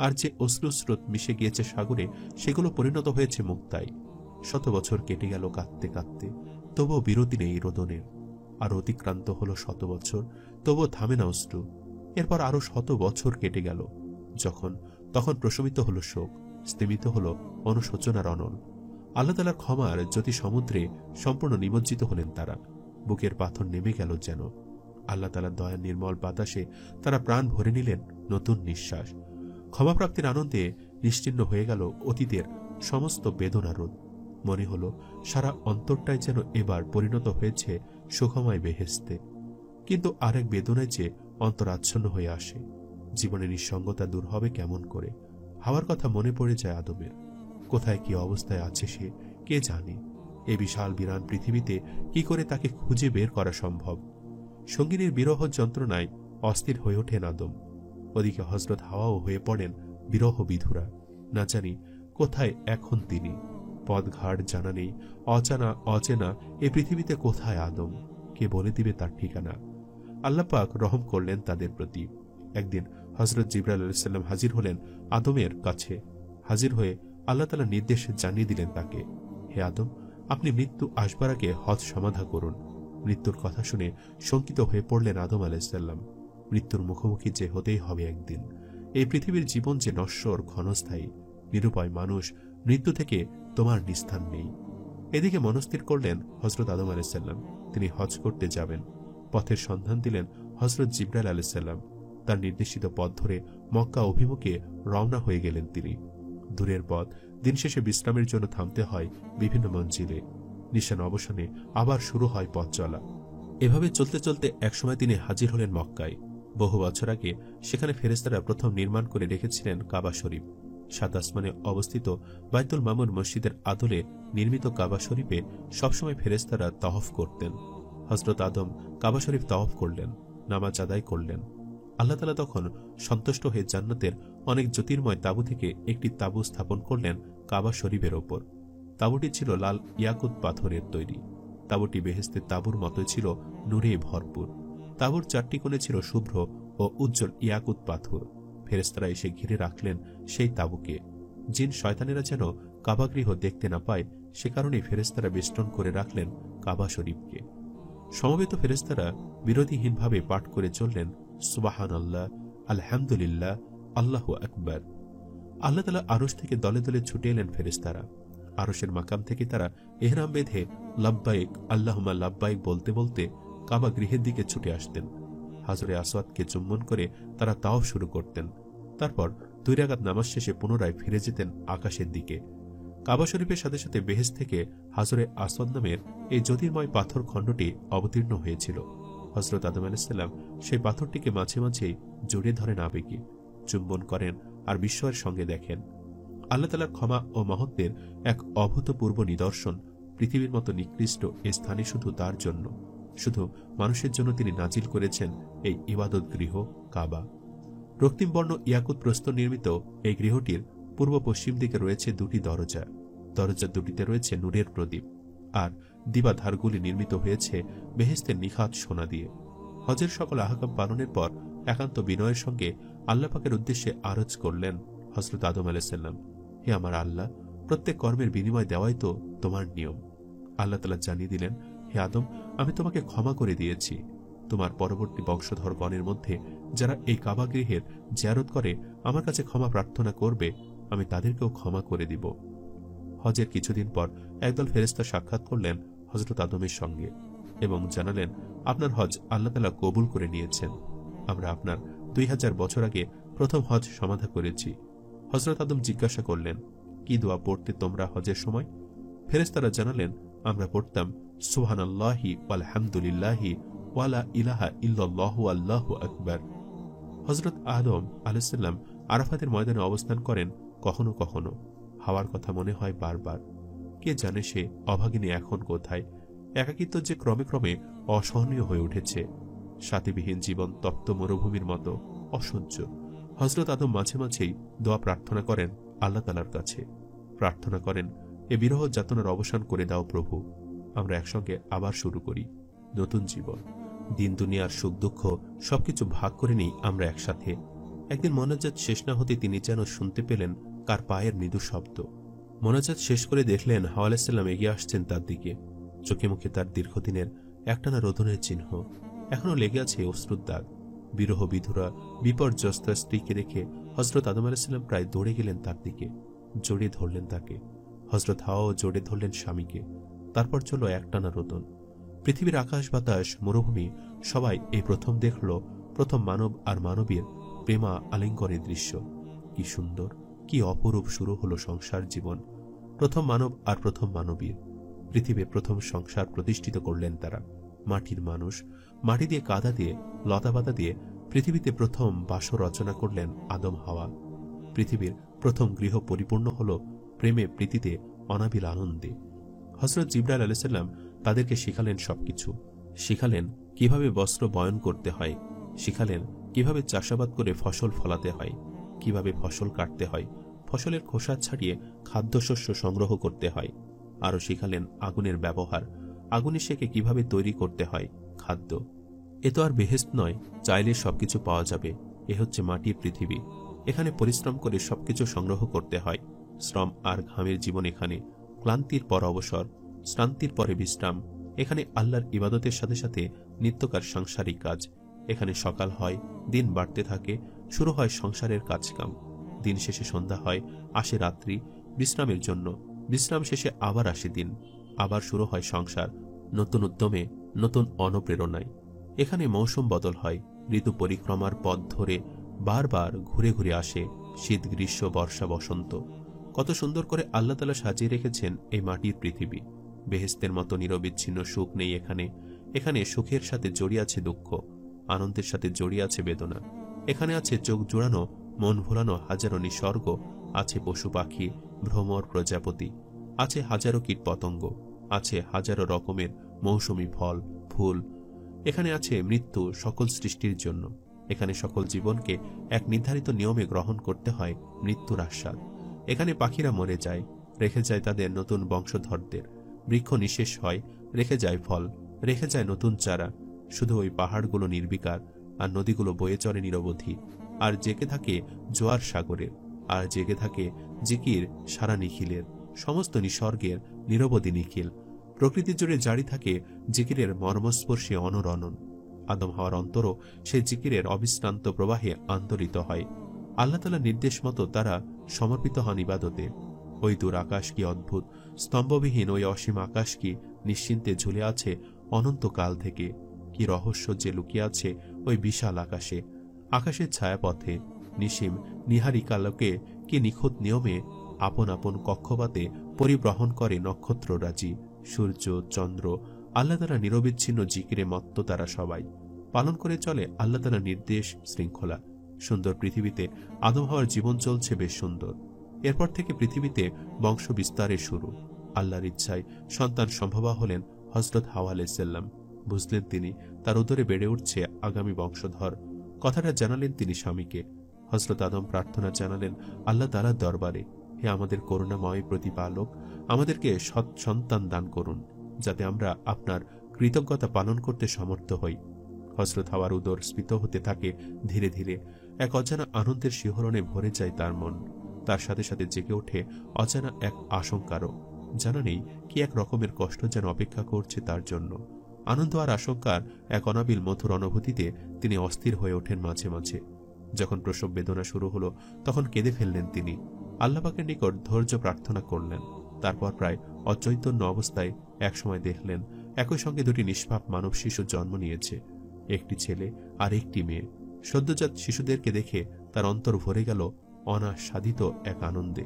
আর যে অশ্রুস্রোত মিশে গিয়েছে সাগরে, সেগুলো পরিণত হয়েছে মুক্তায়। শত বছর কেটে গেল কাঁদতে কাঁদতে, তবুও বিরতি নেই রোদনের। আর অতিক্রান্ত হলো শত বছর, তবুও থামে না অশ্রু। এরপর আরো শত বছর কেটে গেল। তখন প্রশমিত হলো শোক, স্তিমিত হলো অনুশোচনার অনল। আল্লাহ তাআলার ক্ষমার জ্যোতি সমুদ্রে সম্পূর্ণ নিমজ্জিত হলেন তারা। বুকের পাথর নেমে গেল যেন। আল্লাহ তাআলার দয়ার নির্মল বাতাসে তারা প্রাণ ভরে নিলেন নতুন নিঃশ্বাস। ক্ষমাপ্রাপ্তির আনন্দে নিশ্চিহ্ন হয়ে গেল অতীতের সমস্ত বেদনারোধ। মনে হল সারা অন্তরটাই যেন এবার পরিণত হয়েছে সুখময় বেহেশতে। কিন্তু আরেক বেদনায় যে অন্তর আচ্ছন্ন হয়ে আসে। জীবনের নিঃসঙ্গতা দূর হবে কেমন করে? হাওয়ার কথা মনে পড়ে যায় আদমের। কোথায় কি অবস্থায় আছে সে কে জানে? এই বিশাল বিরান পৃথিবীতে কি করে তাকে খুঁজে বের করা সম্ভব? সঙ্গিনীর বিরহ যন্ত্রণায় অস্থির হয়ে ওঠেন আদম। ওদিকে হযরত হাওয়াও হয়ে পড়েন বিরহ বিধুরা। না জানি কোথায় এখন তিনি। পথঘাট জানা নেই। অজানা অচেনা এ পৃথিবীতে কোথায় আদম? কে বলে দিবে তার ঠিকানা? আল্লাহ পাক রহম করলেন তাদের প্রতি। একদিন হযরত জিবরাইল আলাইহিস সালাম হাজির হলেন আদমের কাছে। হাজির হয়ে আল্লাহ তাআলা নির্দেশ জানিয়ে দিলেন তাকে, হে আদম, আপনি মৃত্যু আসবার আগে হজ সমাধা করুন। মৃত্যুর কথা শুনে শঙ্কিত হয়ে পড়লেন আদম আলাইহিস সালাম। মৃত্যুর মুখোমুখি যে হতেই হবে একদিন। এই পৃথিবীর জীবন যে নশ্বর, ক্ষণস্থায়ী। নিরুপায় মানুষ, মৃত্যু থেকে তোমার নিস্তার নেই। এদিকে মনস্থির করলেন হযরত আদম আলাইহিস সালাম তিনি হজ করতে যাবেন। পথের সন্ধান দিলেন হযরত জিবরাইল আলাইহিস সালাম। তার নির্দেশিত পথ ধরে মক্কা অভিমুখে রওনা হয়ে গেলেন তিনি। দূরের পথ, দিন শেষে বিশ্রামের জন্য থামতে হয় বিভিন্ন মঞ্জিলে। নিশান অবসানে আবার শুরু হয় পথ চলা। এভাবে চলতে চলতে একসময় তিনি হাজির হলেন মক্কায়। বহু বছর আগে সেখানে ফেরেশতারা প্রথম নির্মাণ করে রেখেছিলেন কাবা শরীফ। সাত আসমানে অবস্থিত বাইতুল মামুর মসজিদের আদলে নির্মিত কাবা শরীফে সবসময় ফেরেশতারা তাওয়াফ করতেন। হযরত আদম কাবা শরীফ তাওয়াফ করলেন, নামাজ আদায় করলেন। আল্লাহ তাআলা তখন সন্তুষ্ট হয়ে জান্নাতের অনেক জ্যোতির্ময় তাঁবু থেকে একটি তাঁবু স্থাপন করলেন কাবা শরীফের ওপর। তাঁবুটি ছিল লাল ইয়াকুত পাথরের তৈরি। তাঁবুটি বেহেশতের তাঁবুর মতোই ছিল নূরে ভরপুর। তাঁবুর চারটি কোণে ছিল শুভ্র ও উজ্জ্বল ইয়াকুত পাথর। ফেরেশতারা এসে ঘিরে রাখলেন সেই তাঁবুকে। জিন শয়তানেরা যেন কাবাগৃহ দেখতে না পায়, সে কারণেই ফেরেশতারা বেষ্টন করে রাখলেন কাবা শরীফকে। সমবেত ফেরেশতারা বিরতিহীনভাবে পাঠ করে চললেন সুবহানাল্লাহ, আলহামদুলিল্লাহ, আল্লাহু আকবার। আল্লাহ তাআলা আরশ থেকে দলে দলে ছুটে এলেন ফেরেশতারা। আরশের মাকাম থেকে তারা ইহরাম বেঁধে লাব্বাইক আল্লাহুম্মা লাব্বাইক বলতে বলতে কাবা গৃহের দিকে ছুটে আসতেন। হাজরে আসওয়াদকে চুম্বন করে তারা তাওয়াফ শুরু করতেন। তারপর 2 রাকাত নামাজ শেষে পুনরায় ফিরে যেতেন আকাশের দিকে। কাবা শরীফের সাথে সাথে বেহেশত থেকে হাজরে আসওয়াদ নামের এই জ্যোতির্ময় পাথর খণ্ডটি অবতীর্ণ হয়েছিল। হযরত আদম আলাইহিস সালাম সেই পাথরটিকে মাঝে মাঝে জড়িয়ে ধরেন আবেগে, চুম্বন করেন আর বিস্ময়ের সঙ্গে দেখেন। আল্লাহ তাআলার ক্ষমা ও মহত্বের এক অভূতপূর্ব নিদর্শন। পৃথিবীর মতো নিকৃষ্ট এই স্থানে শুধু তার জন্য, শুধু মানুষের জন্য তিনি নাজিল করেছেন এই ইবাদত গৃহ কাবা। রক্তিম বর্ণ ইয়াকুত প্রস্তর নির্মিত এই গৃহটির পূর্ব পশ্চিম দিকে রয়েছে 2টি দরজা। দরজা দুটিতে রয়েছে নূরের প্রদীপ, আর দিবাধারগুলি নির্মিত হয়েছে বেহেশতের নিখাত সোনা দিয়ে। হজের সকল আহকাম পালনের পর একান্ত বিনয়ের সঙ্গে আল্লাহ পাকের উদ্দেশ্যে আরজ করলেন হযরত আদম আলাইহিস সালাম, হে আমার আল্লাহ, প্রত্যেক কর্মের বিনিময় দেওয়াই তো তোমার নিয়ম। আল্লাহ তাআলা জানিয়ে দিলেন, হে আদম, আমি তোমাকে ক্ষমা করে দিয়েছি। তোমার পরবর্তী বংশধরগণের মধ্যে যারা এই কাবা গৃহের জিয়ারত করে আমার কাছে ক্ষমা প্রার্থনা করবে, আমি তাদেরকেও ক্ষমা করে দিব। হজের কিছুদিন পর একদল ফেরেশতা সাক্ষাৎ করলেন হযরত আদমের সঙ্গে এবং জানালেন, আপনার হজ আল্লাহ তাআলা কবুল করে নিয়েছেন। আমরা আপনার 2000 বছর আগে প্রথম হজ সমাধা করেছি। হযরত আদম জিজ্ঞাসা করলেন, কি দোয়া পড়তে তোমরা হজের সময়? ফেরেশতারা জানালেন, আমরা পড়তাম সুবহানাল্লাহি ওয়ালহামদুলিল্লাহি ওয়ালা ইলাহা ইল্লাল্লাহু আল্লাহু আকবার। হযরত আদম আলাইহিস সালাম আরাফাতের ময়দানে অবস্থান করেন কখনো কখনো। হাওয়ার কথা মনে হয় বারবার। কে জানে সে অভাগিনী এখন কোথায়? একাকিত্ব যে ক্রমে ক্রমে অসহনীয় হয়ে উঠেছে। সাথীবিহীন জীবন তপ্ত মরুভূমির মতো অসহ্য। হযরত আদম মাঝে মাঝেই দোয়া প্রার্থনা করেন আল্লাহ তাআলার কাছে। প্রার্থনা করেন, এ বিরহ যাতনার অবসান করে দাও প্রভু। আমরা একসঙ্গে আবার শুরু করি নতুন জীবন। দিন দুনিয়ার সুখ দুঃখ সবকিছু ভাগ করে নিই আমরা একসাথে। একদিন মোনাজাত শেষ না হতে তিনি যেন শুনতে পেলেন কার পায়ের মৃদু শব্দ। মোনাজাত শেষ করে দেখলেন হাওয়া আলাইহিস সালাম এগিয়ে আসছেন তার দিকে। চোখে মুখে তার দীর্ঘদিনের একটানা রোদনের চিহ্ন। এখনো লেগে আছে অশ্রুর দাগ। বিরহ বিধুরা বিপর্যস্তা স্ত্রীকে দেখে হযরত আদম আলাইহিস সালাম প্রায় দৌড়ে গেলেন তার দিকে, জড়িয়ে ধরলেন তাকে। হযরত হাওয়াও জড়িয়ে ধরলেন স্বামীকে। তারপর চলল একটানা রোদন। পৃথিবীর আকাশ বাতাস মরুভূমি সবাই এই প্রথম দেখল প্রথম মানব আর মানবীর প্রেমা আলিঙ্গনের দৃশ্য। কি সুন্দর, কি অপরূপ শুরু হলো সংসার জীবন। প্রথম মানব আর প্রথম মানবীর পৃথিবীর প্রথম সংসার প্রতিষ্ঠিত করলেন তারা। মাটির মানুষ, মাটি দিয়ে কাদা দিয়ে লতাপাতা দিয়ে পৃথিবীতে প্রথম বাসর রচনা করলেন আদম হাওয়া। পৃথিবীর প্রথম গৃহ পরিপূর্ণ হল প্রেমে প্রীতিতে অনাবিল আনন্দে। হযরত জিবরাইল আলাইহিস সালাম তাদেরকে শিখালেন সবকিছু। শিখালেন কিভাবে বস্ত্র বয়ন করতে হয়, শিখালেন কিভাবে চাষাবাদ করে ফসল ফলাতে হয়, কিভাবে ফসল কাটতে হয়, ফসলের খোসা ছাড়িয়ে খাদ্যশস্য সংগ্রহ করতে হয়। আরও শিখালেন আগুনের ব্যবহার, আগুনে সেকে কিভাবে তৈরি করতে হয় খাদ্য। এ তো আর বেহেশত নয়, চাইলে সবকিছু পাওয়া যাবে। এ হচ্ছে মাটির পৃথিবী। এখানে পরিশ্রম করে সবকিছু সংগ্রহ করতে হয়। শ্রম আর ঘামের জীবন এখানে। ক্লান্তির পর অবসর, শ্রান্তির পরে বিশ্রাম। এখানে আল্লাহর ইবাদতের সাথে সাথে নিত্যকার সাংসারিক কাজ। এখানে সকাল হয়, দিন বাড়তে থাকে, শুরু হয় সংসারের কাজকাম। দিন শেষে সন্ধ্যা হয়, আসে রাত্রি বিশ্রামের জন্য। বিশ্রাম শেষে আবার আসে দিন, আবার শুরু হয় সংসার, নতুন উদ্যমে, নতুন অনুপ্রেরণায়। এখানে মৌসুম বদল হয়, ঋতু পরিক্রমার পথ ধরে বারবার ঘুরে ঘুরে আসে শীত, গ্রীষ্ম, বর্ষা, বসন্ত। কত সুন্দর করে আল্লাহ তাআলা সাজিয়ে রেখেছেন এই মাটির পৃথিবী। বেহেশতের মতো নিরবিচ্ছিন্ন সুখ নেই এখানে। এখানে সুখের সাথে জড়িয়ে আছে দুঃখ, আনন্দের সাথে জড়িয়ে আছে বেদনা। এখানে আছে চোখ জোড়ানো, মন ভোলানো হাজারো নিসর্গ, আছে পশু পাখি, ভ্রমর, প্রজাপতি, আছে হাজারো কীট পতঙ্গ, আছে হাজারো রকমের মৌসুমী ফল ফুল। এখানে আছে মৃত্যু সকল সৃষ্টির জন্য। এখানে সকল জীবনকে এক নির্ধারিত নিয়মে গ্রহণ করতে হয় মৃত্যুর আস্বাদ। এখানে পাখিরা মরে যায়, রেখে যায় তাদের নতুন বংশধরদের। বৃক্ষ নিঃশেষ হয়, রেখে যায় ফল, রেখে যায় নতুন চারা। শুধু ওই পাহাড়গুলো নির্বিকার, আর নদীগুলো বয়ে চলে নিরবধি, আর জেগে থাকে জোয়ার সাগরের, আর জেগে থাকে জিকির সারা নিখিলের। সমস্ত নিসর্গের নিরবধি নিখিল। প্রকৃতি জুড়ে জারি থাকে জিকিরের মর্মস্পর্শী অনরনন। আদম হাওয়ার অন্তরও সেই জিকিরের অবিশ্রান্ত প্রবাহে আন্তরিত হয়। আল্লাহ তাআলার নির্দেশ মতো তারা সমর্পিত হন ইবাদতে। ওই দূর আকাশ কি অদ্ভুত, স্তম্ভবিহীন ওই অসীম আকাশ কি নিশ্চিন্তে ঝুলে আছে অনন্তকাল থেকে। কি রহস্য যে লুকিয়ে আছে ওই বিশাল আকাশে। আকাশের ছায়াপথে নিশিম নিহারিকালোকে কি নিখুঁত নিয়মে আপন আপন কক্ষপাতে পরিবহন করে নক্ষত্ররাজি, সূর্য, চন্দ্র। আল্লাহ তাআলার নিরবিচ্ছিন্ন জিকিরে মত্ত তারা সবাই। পালন করে চলে আল্লাহ তাআলার নির্দেশ শৃঙ্খলা। সুন্দর পৃথিবীতে আদম হওয়ার জীবন চলছে বেশ সুন্দর। এরপর থেকে পৃথিবীতে বংশ বিস্তারের শুরু। আল্লাহর ইচ্ছায় সন্তান সম্ভবা হলেন হযরত হাওয়া আলাইহিস সালাম। বুঝলেন তিনি তার উদরে বেড়ে উঠছে আগামী বংশধর। কথাটা জানালেন তিনি স্বামীকে। হযরত আদম প্রার্থনা জানালেন আল্লাহ তাআলার দরবারে, হে আমাদের করুণাময় প্রতিপালক, আমাদেরকে সৎ সন্তান দান করুন, যাতে আমরা আপনার কৃতজ্ঞতা পালন করতে সমর্থ হই। হযরত হাওয়ার উদর স্ফীত হতে থাকে ধীরে ধীরে। এক অজানা আনন্দের শিহরণে ভরে যায় তার মন। তার সাথে সাথে জেগে ওঠে অজানা এক আশঙ্কারও। জানা নেই কি এক রকমের কষ্ট যেন অপেক্ষা করছে তার জন্য। আনন্দ আর আশঙ্কার এক অনাবিল মধুর অনুভূতিতে তিনি অস্থির হয়ে ওঠেন মাঝে মাঝে। যখন প্রসব বেদনা শুরু হলো তখন কেঁদে ফেললেন তিনি। আল্লাহ পাকের নিকট ধৈর্য প্রার্থনা করলেন। তারপর প্রায় অচৈতন্য অবস্থায় একসময় দেখলেন একই সঙ্গে দুটি নিষ্পাপ মানব শিশু জন্ম নিয়েছে, একটি ছেলে আর একটি মেয়ে। সদ্যজাত শিশুদেরকে দেখে তার অন্তর ভরে গেল অনাস্বাদিত এক আনন্দে।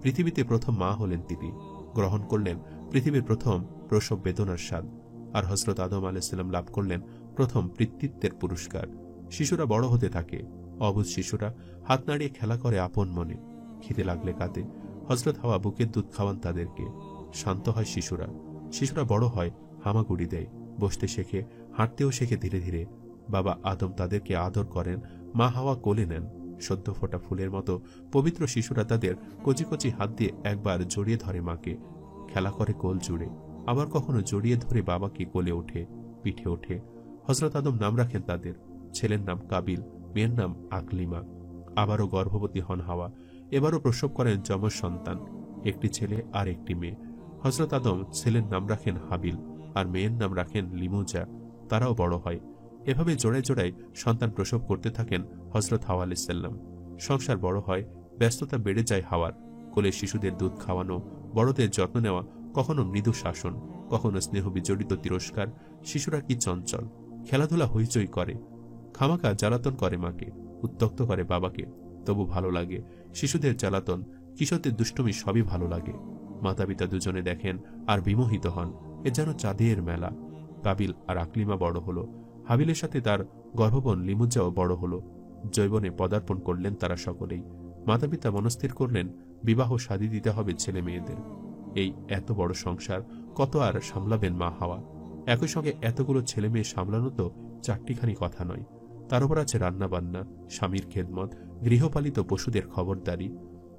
পৃথিবীতে প্রথম মা হলেন তিনি। গ্রহণ করলেন পৃথিবীর প্রথম প্রসব বেদনার স্বাদ। আর হযরত আদম আলাইহিস সালাম লাভ করলেন প্রথম পিতৃত্বের পুরস্কার। শিশুরা বড় হতে থাকে। অবুঝ শিশুরা হাত নাড়িয়ে খেলা করে আপন মনে। খিদে লাগলে কাঁদে। হযরত হাওয়া বুকের দুধ খাওয়ান তাদেরকে। শান্ত হয় শিশুরা। শিশুরা বড় হয়, হামাগুড়ি দেয়, বসতে শেখে, হাঁটতেও শেখে ধীরে ধীরে। বাবা আদম তাদেরকে আদর করেন, মা হাওয়া কোলে নেন। সদ্য ফোটা ফুলের মতো পবিত্র শিশুরা তাদের কচি কচি হাত দিয়ে একবার জড়িয়ে ধরে মাকে। খেলা করে কোল জুড়ে, আবার কখনো জড়িয়ে ধরে বাবাকে কোলে ওঠে, পিঠে ওঠে। হযরত আদম নাম রাখেন তাদের। ছেলের নাম কাবিল, মেয়ের নাম আকলিমা। আবারও গর্ভবতী হন হাওয়া। এবারও প্রসব করেন যমজ সন্তান, একটি ছেলে আর একটি মেয়ে। হযরত আদম ছেলের নাম রাখেন হাবিল, আর মেয়ের নাম রাখেন লিমুজা। তারাও বড় হয়। এভাবে জোড়ায় জোড়ায় সন্তান প্রসব করতে থাকেন হযরত হাওয়া আলাইহিস সালাম। সংসার বড় হয়, ব্যস্ততা বেড়ে যায় হাওয়ার। কোলে শিশুদের দুধ খাওয়ানো, বড়দের যত্ন নেওয়া কখনো মৃদু শাসন, কখনো স্নেহ বিজড়িত তিরস্কার। শিশুরা কি চঞ্চল, খেলাধুলা হইচই করে, খামাখা জ্বালাতন করে মাকে, উত্ত্যক্ত করে বাবাকে, তবু ভালো লাগে। শিশুদের জ্বালাতন, কিশোরদের দুষ্টুমি সবই ভালো লাগে। মাতা পিতা দুজনে দেখেন আর বিমোহিত হন। এ যেন চাঁদের মেলা। কাবিল আর আকলিমা বড় হলো। হাবিলের সাথে তার গর্ভবোন লিমুজ্জাও বড় হলো। যৌবনে পদার্পণ করলেন তারা সকলেই। মাতা পিতা মনস্থির করলেন বিবাহ শাদী দিতে হবে ছেলে মেয়েদের। এই এত বড় সংসার কত আর সামলাবেন মা হাওয়া। একই সঙ্গে এতগুলো ছেলে মেয়ে সামলানো তো চারটিখানি কথা নয়। তার উপর আছে রান্নাবান্না, স্বামীর খেদমত, গৃহপালিত পশুদের খবরদারি।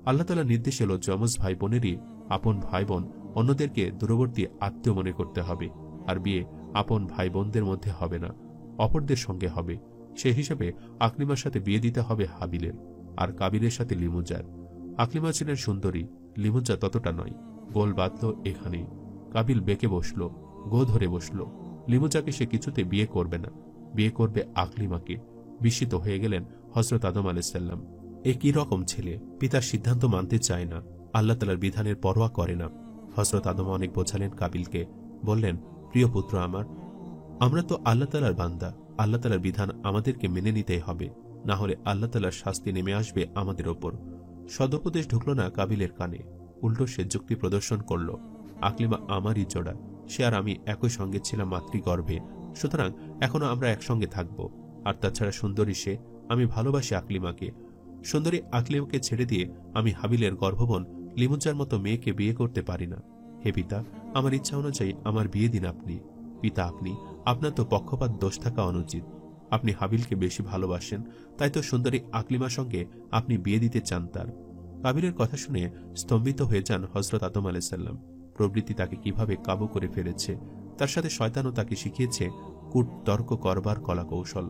আল্লাহ তাআলা নির্দেশ এলো যমজ ভাই বোনেরই আপন ভাই বোন অন্যদেরকে দূরবর্তী আত্মীয় মনে করতে হবে। আর বিয়ে আপন ভাই বোনদের মধ্যে হবে না, অপরদের সঙ্গে হবে। সেই হিসেবে আকলিমার সাথে বিয়ে দিতে হবে হাবিলের, আর কাবিলের সাথে লিমুজার। আকলিমা ছিলেন সুন্দরী, লিমুজা ততটা নয়। গোল বাঁধল এখানে। কাবিল বেঁকে বসল, গো ধরে বসল। লিমুজাকে সে কিছুতে বিয়ে করবে না, বিয়ে করবে আকলিমাকে। বিস্মিত হয়ে গেলেন হযরত আদম আলাইহিসসালাম। এ কি রকম ছেলে, পিতার সিদ্ধান্ত মানতে চায় না, আল্লাহ তাআলার বিধানের পরোয়া করে না। হযরত আদম অনেক বোঝালেন কাবিলকে, বললেন, প্রিয় পুত্র আমার, আমরা তো আল্লাহ তাআলার বান্দা, আল্লাহ তাআলার বিধান আমাদেরকে মেনে নিতেই হবে, না হলে আল্লাহ তাআলার শাস্তি নেমে আসবে আমাদের ওপর। সদুপদেশ ঢুকল না কাবিলের কানে, উল্টো সে যুক্তি প্রদর্শন করল। আকলিমা আমারই জোড়া, সে আর আমি একই সঙ্গে ছিলাম মাতৃগর্ভে, সুতরাং এখনো আমরা একসঙ্গে থাকব। আর তাছাড়া সুন্দরী সে, আমি ভালোবাসি আকলিমাকে। সুন্দরী আকলিমাকে ছেড়ে দিয়ে আমি হাবিলের গর্ভবোন লিমুজ্জার মতো মেয়েকে বিয়ে করতে পারি না। হে পিতা, আমার ইচ্ছা অনুযায়ী আমার বিয়ে দিন আপনি। পিতা আপনি, আপনার তো পক্ষপাত দোষ থাকা অনুচিত। আপনি হাবিলকে বেশি ভালোবাসেন, তাই তো সুন্দরী আকলিমার সঙ্গে আপনি বিয়ে দিতে চান তার। কাবিলের কথা শুনে স্তম্ভিত হয়ে যান হযরত আদম আলাইহিসসালাম। প্রবৃত্তি তাকে কিভাবে কাবু করে ফেলেছে, তার সাথে শয়তানও তাকে শিখিয়েছে কূট তর্ক করবার কলা কৌশল।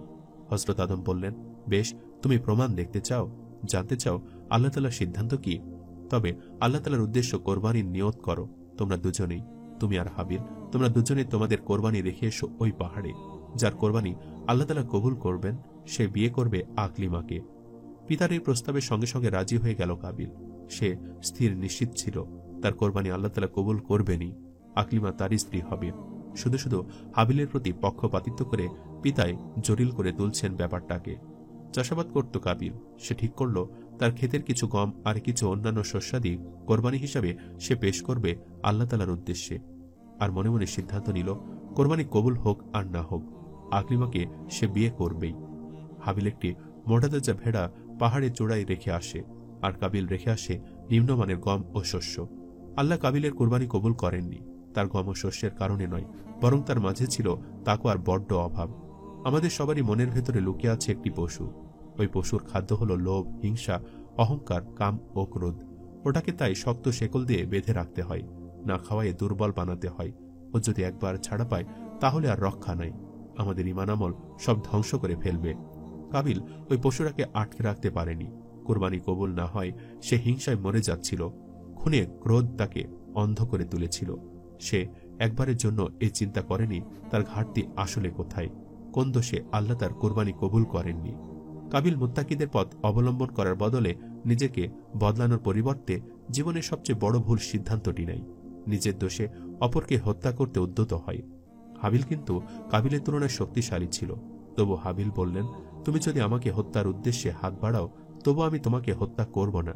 হযরত আদম বললেন, বেশ, তুমি প্রমাণ দেখতে চাও, জানতে চাও আল্লাহ তাআলার সিদ্ধান্ত কি? তবে আল্লাহ তাআলার উদ্দেশ্য কোরবানির নিয়ত করো তোমরা দুজনেই, তুমি আর হাবিল। তোমরা দুজনেই তোমাদের কোরবানি রেখে এসো ওই পাহাড়ে। যার কোরবানি আল্লাহ তাআলা কবুল করবেন সে বিয়ে করবে আকলিমাকে। পিতার এই প্রস্তাবের সঙ্গে সঙ্গে রাজি হয়ে গেল কাবিল। সে স্থির নিশ্চিত ছিল তার কোরবানি আল্লাহ তাআলা কবুল করবেনই, আকলিমা তারই স্ত্রী হবে। শুধু শুধু হাবিলের প্রতি পক্ষপাতিত্ব করে পিতায় জটিল করে তুলছেন ব্যাপারটাকে। চাষাবাদ করত কাবিল। সে ঠিক করল তার ক্ষেতের কিছু গম আর কিছু অন্যান্য শস্যাদি কোরবানি হিসাবে সে পেশ করবে আল্লাহ তাআলার উদ্দেশ্যে। আর মনে মনে সিদ্ধান্ত নিল কোরবানি কবুল হোক আর না হোক, আকলিমাকে সে বিয়ে করবেই। হাবিল একটি মোটাতাজা ভেড়া পাহাড়ে চূড়ায় রেখে আসে, আর কাবিল রেখে আসে নিম্নমানের গম ও শস্য। আল্লাহ কাবিলের কোরবানি কবুল করেননি, তার গম ও শস্যের কারণে নয়, বরং তার মাঝে ছিল তাকওয়ার বড্ড অভাব। আমাদের সবারই মনের ভেতরে লুকিয়ে আছে একটি পশু। ওই পশুর খাদ্য হলো লোভ, হিংসা, অহংকার, কাম ও ক্রোধ। ওটাকে তাই শক্ত শেকল দিয়ে বেঁধে রাখতে হয়, না খাওয়ায় দুর্বল বানাতে হয়। ও যদি একবার ছাড়া পায় তাহলে আর রক্ষা নাই, আমাদের ঈমান আমল সব ধ্বংস করে ফেলবে। কাবিল ওই পশুটাকে আটকে রাখতে পারেনি। কোরবানি কবুল না হয় সে হিংসায় মরে যাচ্ছিল। খুনে ক্রোধ তাকে অন্ধ করে তুলেছিল। সে একবারের জন্য এই চিন্তা করেনি তার ঘাটতি আসলে কোথায়, কোন দোষে আল্লাহ তার কোরবানি কবুল করেননি। কাবিল মুত্তাকিদের পথ অবলম্বন করার বদলে নিজেকে বদলানোর পরিবর্তে জীবনের সবচেয়ে বড় ভুল সিদ্ধান্তটি নেয়। নিজের দোষে অপরকে হত্যা করতে উদ্যত হয়। হাবিল কিন্তু কাবিলের তুলনায় শক্তিশালী ছিল। তবু হাবিল বললেন, তুমি যদি আমাকে হত্যার উদ্দেশ্যে হাত বাড়াও তবু আমি তোমাকে হত্যা করব না।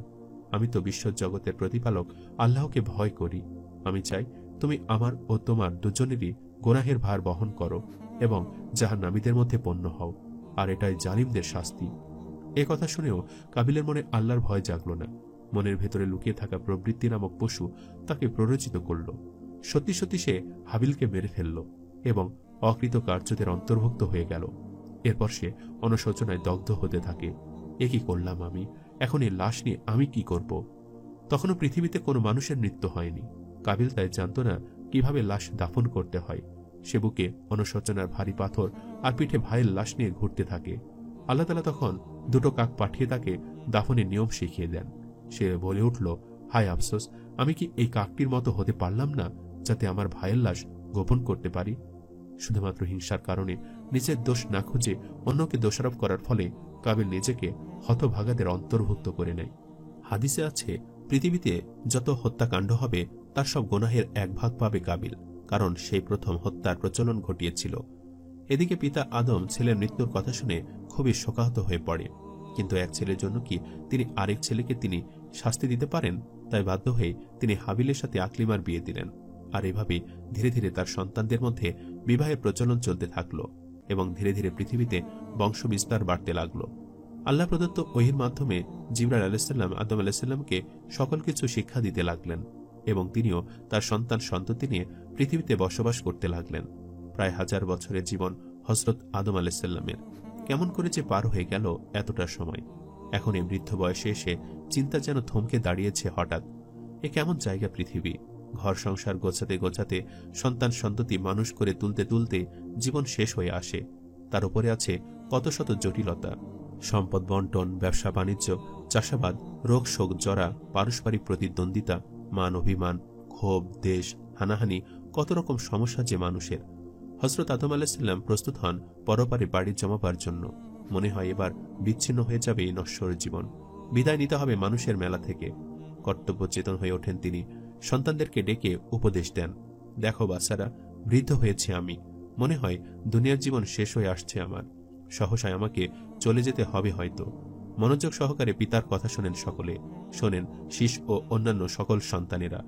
আমি তো বিশ্ব জগতের প্রতিপালক আল্লাহকে ভয় করি। আমি চাই তুমি আমার ও তোমার দুজনেরই গোনাহের ভার বহন করো এবং জাহান্নামীদের মধ্যে পণ্য হও, আর এটাই জালিমদের শাস্তি। এ কথা শুনেও কাবিলের মনে আল্লাহর ভয় জাগল না। মনের ভেতরে লুকিয়ে থাকা প্রবৃত্তি নামক পশু তাকে প্ররোচিত করল। সত্যি সত্যি সে হাবিলকে মেরে ফেলল এবং অকৃতকার্যদের অন্তর্ভুক্ত হয়ে গেল। এরপর সে অনুশোচনায় দগ্ধ হতে থাকে। এ কি করলাম আমি, এখন এই লাশ নিয়ে আমি কি করব? তখনও পৃথিবীতে কোনো মানুষের মৃত্যু হয়নি। কাবিল তাই জানত না কিভাবে লাশ দাফন করতে হয়। সে বুকে অনুশোচনার ভারী পাথর আর পিঠে ভাইয়ের লাশ নিয়ে ঘুরতে থাকে। আল্লাহ তাআলা তখন দুটো কাক পাঠিয়ে তাকে দাফনের নিয়ম শিখিয়ে দেন। সে বলে উঠল, হায় আফসোস, আমি কি এই কাকটির মতো হতে পারলাম না যাতে আমার ভাইয়ের লাশ গোপন করতে পারি? শুধুমাত্র হিংসার কারণে নিজের দোষ না খুঁজে অন্যকে দোষারোপ করার ফলে কাবিল নিজেকে হতভাগাদের অন্তর্ভুক্ত করে নেয়। হাদিসে আছে, পৃথিবীতে যত হত্যাকাণ্ড হবে তার সব গুনাহের 1 ভাগ পাবে কাবিল, কারণ সেই প্রথম হত্যার প্রচলন ঘটিয়েছিল। এদিকে পিতা আদম ছেলের মৃত্যুর কথা শুনে খুবই শোকাহত হয়ে পড়ে, কিন্তু এক ছেলের জন্য কি তিনি আরেক ছেলেকে তিনি শাস্তি দিতে পারেন? তাই বাধ্য হয়ে তিনি হাবিলের সাথে আকলিমার বিয়ে দিলেন। আর এভাবে ধীরে ধীরে তার সন্তানদের মধ্যে বিবাহের প্রচলন চলতে থাকল এবং ধীরে ধীরে পৃথিবীতে বংশ বিস্তার বাড়তে লাগল। আল্লাহ প্রদত্ত ওহির মাধ্যমে জিবরাইল আলাইহিসসালাম আদম আলাইহিসসালামকে সকল কিছু শিক্ষা দিতে লাগলেন এবং তিনিও তার সন্তান সন্ততি নিয়ে পৃথিবীতে বসবাস করতে লাগলেন। প্রায় 1000 বছরের জীবন হযরত আদম আলাইহিসসালামের কেমন করে যে পার হয়ে গেল এতটা সময়। এখন এই বৃদ্ধ বয়সে এসে চিন্তা যেন থমকে দাঁড়িয়েছে হঠাৎ। এ কেমন জায়গা পৃথিবী! ঘর সংসার গোছাতে গোছাতে, সন্তান সন্ততি মানুষ করে তুলতে তুলতে জীবন শেষ হয়ে আসে। তার উপরে আছে কত শত জটিলতা, সম্পদ বন্টন, ব্যবসা বাণিজ্য, চাষাবাদ, রোগ শোক জরা, পারস্পরিক প্রতিদ্বন্দ্বিতা, মান অভিমান, ক্ষোভ, দেশ, হানাহানি, কত রকম সমস্যা যে মানুষের। হযরত আদম আলাইহিসসালাম প্রস্তুত হন পরপারে বাড়ি জমাবার জন্য। মনে হয় এবার বিচ্ছিন্ন হয়ে যাবে এই নশ্বর জীবন, বিদায় নিতে হবে মানুষের মেলা থেকে। কর্তব্য চেতন হয়ে ওঠেন তিনি, সন্তানদেরকে ডেকে উপদেশ দেন, দেখো বাচ্চারা, বৃদ্ধ হয়েছে আমি, মনে হয় দুনিয়ার জীবন শেষ হয়ে আসছে আমার, সহসায় আমাকে চলে যেতে হবে হয়তো। মনোযোগ সহকারে পিতার কথা শোনেন সকলে, শোনেন শীষ ও অন্যান্য সকল সন্তানেরা।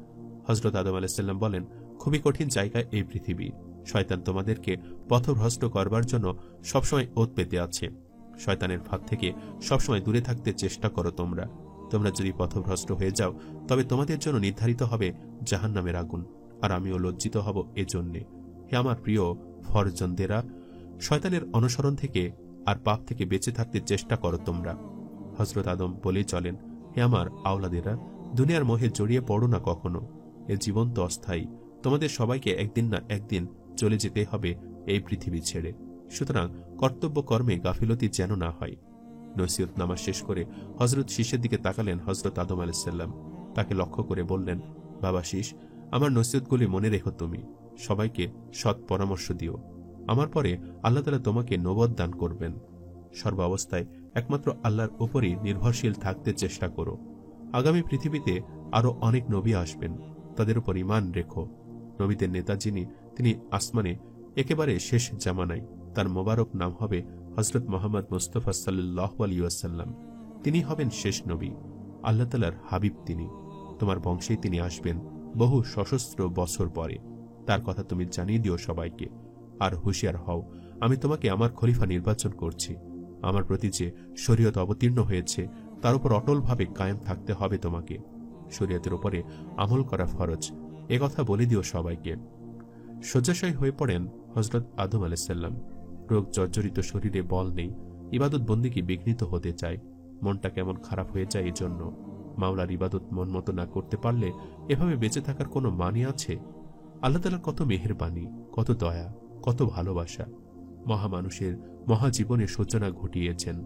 হযরত আদম আলাইহিসসালাম বলেন, খুবই কঠিন জায়গা এই পৃথিবী। শয়তান তোমাদেরকে পথভ্রষ্ট করবার জন্য সবসময় ওত পেতে আছে। শয়তানের ফাঁদ থেকে সবসময় দূরে থাকতে চেষ্টা করো তোমরা। তোমরা যদি পথভ্রষ্ট হয়ে যাও তবে তোমাদের জন্য নির্ধারিত হবে জাহান্নামের আগুন, আর আমিও লজ্জিত হব এজন্যে। হে আমার প্রিয় ফরজনদেরা, শয়তানের অনুসরণ থেকে আর পাপ থেকে বেঁচে থাকতে চেষ্টা করো তোমরা। হযরত আদম বলেই চলেন, হে আমার আওলাদেরা, দুনিয়ার মোহে জড়িয়ে পড়ো না কখনো। এ জীবন তো অস্থায়ী, তোমাদের সবাইকে একদিন না একদিন চলে যেতে হবে এই পৃথিবী ছেড়ে। সুতরাং কর্তব্য কর্মে গাফিলতি যেন না হয়। নসিহত নামাজ শেষ করে হযরত শীষের দিকে তাকালেন হযরত আদম আলাইহিসসালাম। তাকে লক্ষ্য করে বললেন, বাবা শীষ, আমার নসিহতগুলি মনে রেখো, তুমি সবাইকে সৎ পরামর্শ দিও। আমার পরে আল্লাহ তাআলা তোমাকে নবুয়ত দান করবেন। সর্বাবস্থায় একমাত্র আল্লাহর উপরই নির্ভরশীল থাকতে চেষ্টা করো। আগামী পৃথিবীতে আরো অনেক নবী আসবেন, তাদের উপর ঈমান রেখো। নবীদের নেতা যিনি, তিনি আসমানে একেবারে শেষ জামানায়। তার মোবারক নাম হবে হযরত মুহাম্মদ মুস্তাফা সাল্লাল্লাহু আলাইহি ওয়াসাল্লাম। তিনি হবেন শেষ নবী, আল্লাহ তাআলার হাবিব তিনি। তোমার বংশেই তিনি আসবেন বহু সহস্র বছর পরে। তার কথা তুমি জানিয়ে দিও সবাইকে। আর হুঁশিয়ার হও, আমি তোমাকে আমার খলিফা নির্বাচন করছি। আমার প্রতি যে শরীয়ত অবতীর্ণ হয়েছে তার উপর অটলভাবে কায়েম থাকতে হবে তোমাকে। শরীয়তের উপরে আমল করা ফরজ, এ কথা বলে দিও সবাইকে। শয্যাশায়ী হয়ে পড়েন হযরত আদম আলাইহিসসালাম। রোগ জর্জরিত শরীরে বল নেই, ইবাদত বন্দিকে বিঘ্নিত হতে চায়, মনটা কেমন খারাপ হয়ে যায়। এজন্য মাওলার ইবাদত মন মতো না করতে পারলে এভাবে বেঁচে থাকার কোনো মানে আছে? আল্লাহ তাআলার কত মেহেরবানি, কত দয়া, কত ভালোবাসা। মহামানুষের মহাজীবনের সূচনা ঘটিয়েছেন।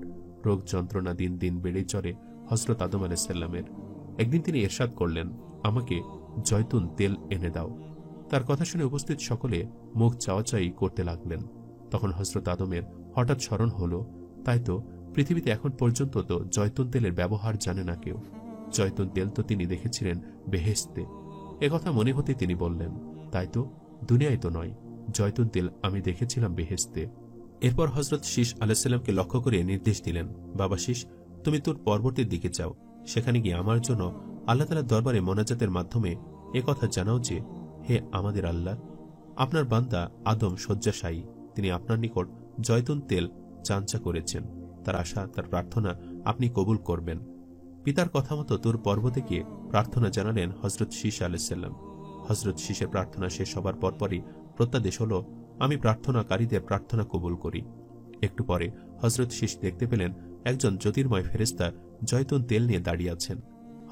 রোগ যন্ত্রণা দিন দিন বেড়ে চলে হযরত আদম আলাইহিসসালামের। একদিন তিনি ইরশাদ করলেন, আমাকে জয়তুন তেল এনে দাও। তার কথা শুনে উপস্থিত সকলে মুখ চাওয়াচাই করতে লাগলেন। তখন হযরত আদমের হঠাৎ স্মরণ হলো, তাই তো পৃথিবীতে এখন পর্যন্ত তো জয়তুন তেলের ব্যবহার জানে না কেউ। জয়তুন তেল তো তিনি দেখেছিলেন বেহেশতে। একথা মনে হতে তিনি বললেন, তাই তো, দুনিয়ায় তো নয়, জয়তুন তেল আমি দেখেছিলাম বেহেশতে। এরপর হযরত শীষ আলাইহিসসালামকে লক্ষ্য করে নির্দেশ দিলেন, বাবা শীষ, তুমি তোর পর্বতের দিকে যাও, সেখানে গিয়ে আমার জন্য আল্লাহ তাআলার দরবারে মোনাজাতের মাধ্যমে একথা জানাও যে, হে আমাদের আল্লাহ, আপনার বান্দা আদম শয্যাশায়ী, তিনি আপনার নিকট জয়তুন তেল চাঞ্চা করেছেন, তার আশা, তার প্রার্থনা আপনি কবুল করবেন। পিতার কথা মতো তোর পর্বতে গিয়ে প্রার্থনা জানালেন হযরত শীষ আলাইহিসসালাম। হযরত শীষের প্রার্থনা শেষ হবার পরপরই প্রত্যাদেশ হলো, আমি প্রার্থনাকারীদের প্রার্থনা কবুল করি। একটু পরে হযরত শীষ দেখতে পেলেন একজন জ্যোতির্ময় ফেরেশতা জয়তুন তেল নিয়ে দাঁড়িয়ে আছেন।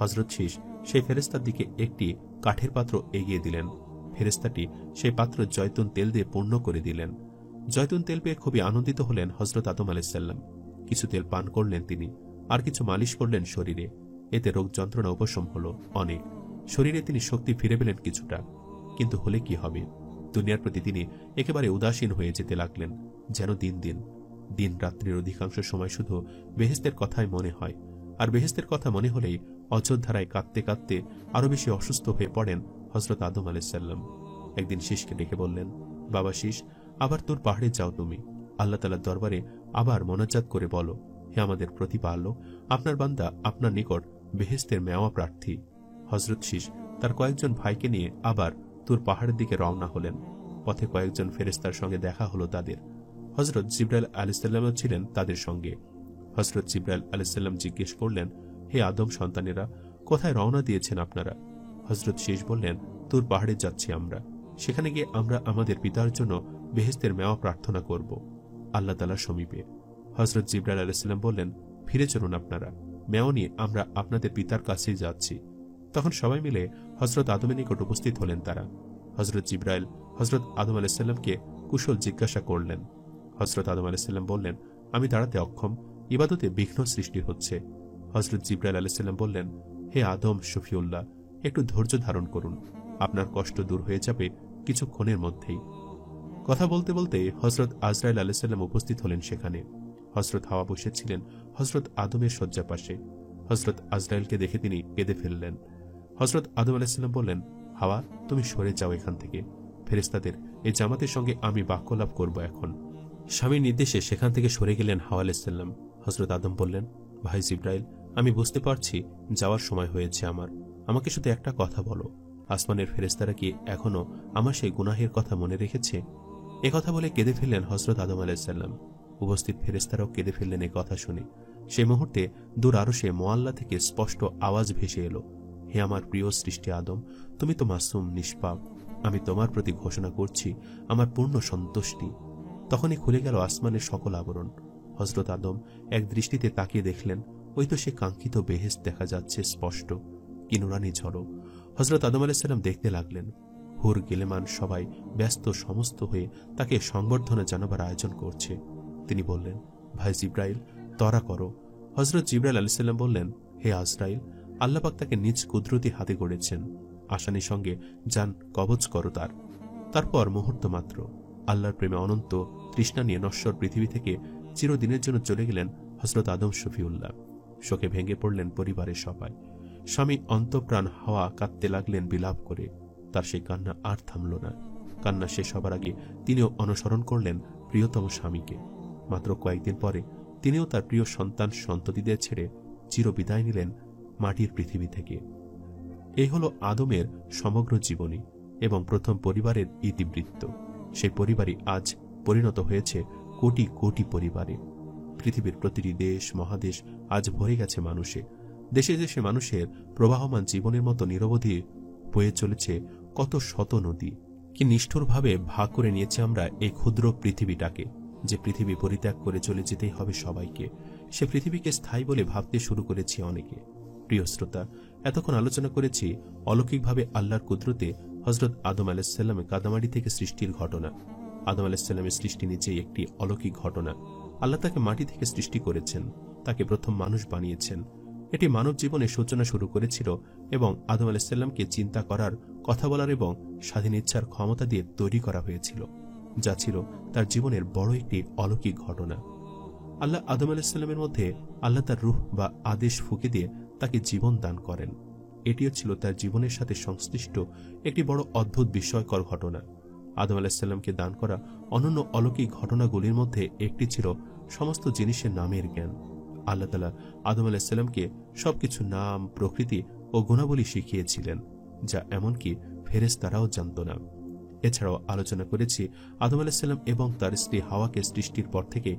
হযরত শীষ সেই ফেরেশতার দিকে একটি কাঠের পাত্র এগিয়ে দিলেন। ফেরেশতাটি সেই পাত্র জয়তুন তেল দিয়ে পূর্ণ করে দিলেন। জয়তুন তেল পেয়ে খুবই আনন্দিত হলেন হযরত আদম আলাইহিসসালাম। কিছু তেল পান করলেন তিনি, আর কিছু মালিশ করলেন শরীরে। এতে রোগ যন্ত্রণা উপশম হলো অনেক। শরীরে তিনি শক্তি ফিরে পেলেন কিছুটা। কিন্তু হলে কি হবে? দুনিয়ার প্রতি তিনি একেবারে উদাসীন হয়ে যেতে লাগলেন। যেন দিন দিন দিন রাত্রির অধিকাংশ সময় শুধু বেহেশতের কথাই মনে হয়। আর বেহেশতের কথা মনে হলেই অযোধ্যারায় কাঁদতে কাঁদতে আরো বেশি অসুস্থ হয়ে পড়েন হজরত আদম আলাইসাল্লাম একদিন শীষকে ডেকে বললেন, বাবা শীষ, আবার তোর পাহাড়ে যাও তুমি। আল্লাহ তাআলার দরবারে আবার মোনাজাত করে বলো, হে আমাদের প্রতিপালক, আপনার বান্দা আপনার নিকট বেহেশতের মেওয়া প্রার্থী। হজরত শীষ তার কয়েকজন ভাইকে নিয়ে আবার তুর পাহাড়ের দিকে রওনা হলেন। পথে কয়েকজন ফেরেশতার সঙ্গে দেখা হলো তাদের। হজরত জিবরাইল আলাইহিসসালামও ছিলেন তাদের সঙ্গে। হজরত জিবরাইল আলাইহিসসালাম জিজ্ঞেস করলেন, হে আদম সন্তানেরা, কোথায় রওনা দিয়েছেন আপনারা? হজরত শীষ বললেন, তুর পাহাড়ে যাচ্ছি আমরা। সেখানে গিয়ে আমরা আমাদের পিতার জন্য বেহেশতের মেওয়া প্রার্থনা করব আল্লাহ তাআলার সমীপে। হজরত জিবরাইল আলাইহিসসালাম বললেন, ফিরে চলুন আপনারা, মেওয়া নিয়ে আমরা আপনাদের পিতার কাছেই যাচ্ছি। তখন সবাই মিলে হজরত আদমের নিকট উপস্থিত হলেন তারা। হজরত জিবরাইল হজরত আদম আলাইহিসসালামকে কুশল জিজ্ঞাসা করলেন। হজরত আদম আলাইহিসসালাম বললেন, আমি দাঁড়াতে অক্ষম, ইবাদতে বিঘ্ন সৃষ্টি হচ্ছে। হজরত জিবরাইল আলাইহিসসালাম বললেন, হে আদম শফিউল্লাহ, একটু ধৈর্য ধারণ করুন, আপনার কষ্ট দূর হয়ে যাবে কিছুক্ষণের মধ্যেই। কথা বলতে বলতে হজরত আজরাইল আলাইহিসসালাম উপস্থিত হলেন সেখানে। হজরত হাওয়া বসেছিলেন হজরত আদমের শয্যা পাশে। হজরত আজরাইলকে দেখে তিনি কেঁদে ফেললেন। হজরত আদম আলাইহিসসালাম বললেন, হাওয়া, তুমি সরে যাও এখান থেকে, ফেরেশতাদের এই জামাতের সঙ্গে আমি বাক্যলাপ করব এখন। স্বামীর নির্দেশে সেখান থেকে সরে গেলেন হাওয়া আলাইহিসসালাম। হজরত আদম বললেন, ভাই জিবরাইল, আমি বুঝতে পারছি যাওয়ার সময় হয়েছে আমার, আমাকে শুধু একটা কথা বলো, আসমানের ফেরেশতারা কি এখনো আমার সেই গুনাহের কথা মনে রেখেছে? কথা বলে কেঁদে ফেললেন হজরত আদম আলাইহিসসালাম। উপস্থিত ফেরেশতারাও কেঁদে ফেললেন এ কথা শুনে। সেই মুহূর্তে দূর আরশে মোয়াল্লা থেকে স্পষ্ট আওয়াজ ভেসে এলো, হে আমার প্রিয় সৃষ্টি আদম, তুমি তো মাসুম নিষ্পাপ, আমি তোমার প্রতি ঘোষণা করছি আমার পূর্ণ সন্তুষ্টি। তখনই খুলে গেল আসমানের সকল আবরণ। হজরত আদম এক দৃষ্টিতে তাকিয়ে দেখলেন, ওই তো সে কাঙ্ক্ষিত বেহেশত দেখা যাচ্ছে স্পষ্ট, কি নুরানি ঝলক। হজরত আদম আলাইহিসসালাম দেখতে লাগলেন। হুর গেলেমান সবাই ব্যস্ত সমস্ত হয়ে তাকে সংবর্ধনা জানাবার আয়োজন করছে। তিনি বললেন, ভাই জিবরাইল, তরা করো। হজরত জিবরাইল আলাইহিসসালাম বললেন, হে আজরাইল, আল্লাহ পাক তাকে নিজ কুদরতি হাতে গড়েছেন, আসানির সঙ্গে যান কবজ করো তার। তারপর মুহূর্ত মাত্র আল্লাহর প্রেমে অনন্ত তৃষ্ণা নিয়ে নশ্বর পৃথিবী থেকে চিরদিনের জন্য চলে গেলেন হজরত আদম শফিউল্লাহ। শোকে ভেঙে পড়লেন পরিবারের সবাই। স্বামী অন্তঃপ্রাণ হাওয়া কাঁদতে লাগলেন বিলাপ করে। তার সেই কান্না আর থামল না। কান্না শেষ হবার আগে তিনিও অনুসরণ করলেন প্রিয়তম স্বামীকে। মাত্র কয়েকদিন পরে তিনিও তার প্রিয় সন্তান সন্ততিদের ছেড়ে চিরবিদায় নিলেন মাটির পৃথিবী থেকে। এই হল আদমের সমগ্র জীবনী এবং প্রথম পরিবারের ইতিবৃত্ত। সেই পরিবারই আজ পরিণত হয়েছে কোটি কোটি পরিবারে। পৃথিবীর প্রতিটি দেশ মহাদেশ আজ ভরে গেছে মানুষে। দেশে দেশে মানুষের প্রবাহমান জীবনের মতো নিরবধি বয়ে চলেছে কত শত নদী। কি নিষ্ঠুরভাবে ভাগ করে নিয়েছে আমরা এই ক্ষুদ্র পৃথিবীটাকে, যে পৃথিবী পরিত্যাগ করে চলে যেতেই হবে সবাইকে। সে পৃথিবীকে স্থায়ী বলে ভাবতে শুরু করেছি অনেকে। প্রিয় শ্রোতা, এতক্ষণ আলোচনা করেছি অলৌকিকভাবে আল্লাহর কুদরতে হজরত আদম আলাইহিসসালামের কাদামাটি থেকে সৃষ্টির ঘটনা। আদম আলাইহিসসালামের সৃষ্টি নিজেই একটি অলৌকিক ঘটনা। আল্লাহ তাকে মাটি থেকে সৃষ্টি করেছেন, তাকে প্রথম মানুষ বানিয়েছেন। এটি মানব জীবনের সূচনা শুরু করেছিল এবং আদম আলাইহিসসালামকে চিন্তা করার, কথা বলার এবং স্বাধীন ইচ্ছার ক্ষমতা দিয়ে তৈরি করা হয়েছিল, যা ছিল তার জীবনের বড় একটি অলৌকিক ঘটনা। আল্লাহ আদম আলাইহিসসালামের মধ্যে আল্লাহ তার রূহ বা আদেশ ফুঁকে দিয়ে তাকে জীবন দান করেন। এটিও ছিল তার জীবনের সাথে সংশ্লিষ্ট একটি বড় অদ্ভুত বিস্ময়কর ঘটনা। আদম আলাইহিসসালামকে দান করা অনন্য অলৌকিক ঘটনাগুলির মধ্যে একটি ছিল সমস্ত জিনিসের নামের জ্ঞান। আল্লাহ তাআলা আদম আলাইহিসসালামকে সবকিছু নাম, প্রকৃতি ও গুণাবলী শিখিয়েছিলেন, যা এমনকি ফেরেশতারাও জানত না। এছাড়াও আলোচনা করেছি আদম আলাইহিসসালাম এবং তার স্ত্রী হাওয়াকে সৃষ্টির পর থেকে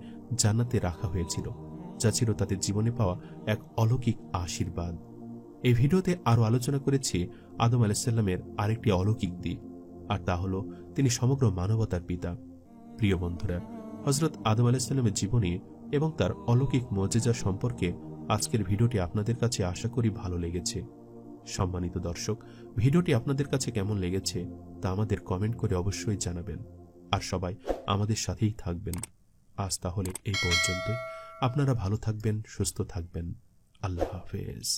জান্নাতে রাখা হয়েছিল, যা ছিল তাদের জীবনে পাওয়া এক অলৌকিক আশীর্বাদ। এই ভিডিওতে আরো আলোচনা করেছি আদম আলাইহিসসালামের আরেকটি অলৌকিক দিক, আর তা হল তিনি সমগ্র মানবতার পিতা। প্রিয় বন্ধুরা, হযরত আদম আলাইহিসসালামের জীবনী এবং তার অলৌকিক মুজিজা সম্পর্কে আজকের ভিডিওটি আপনাদের কাছে আশা করি ভালো লেগেছে। সম্মানিত দর্শক, ভিডিওটি আপনাদের কাছে কেমন লেগেছে তা আমাদের কমেন্ট করে অবশ্যই জানাবেন, আর সবাই আমাদের সাথেই থাকবেন। আজ তাহলে এই পর্যন্তই। আপনারা ভালো থাকবেন, সুস্থ থাকবেন। আল্লাহ হাফেজ।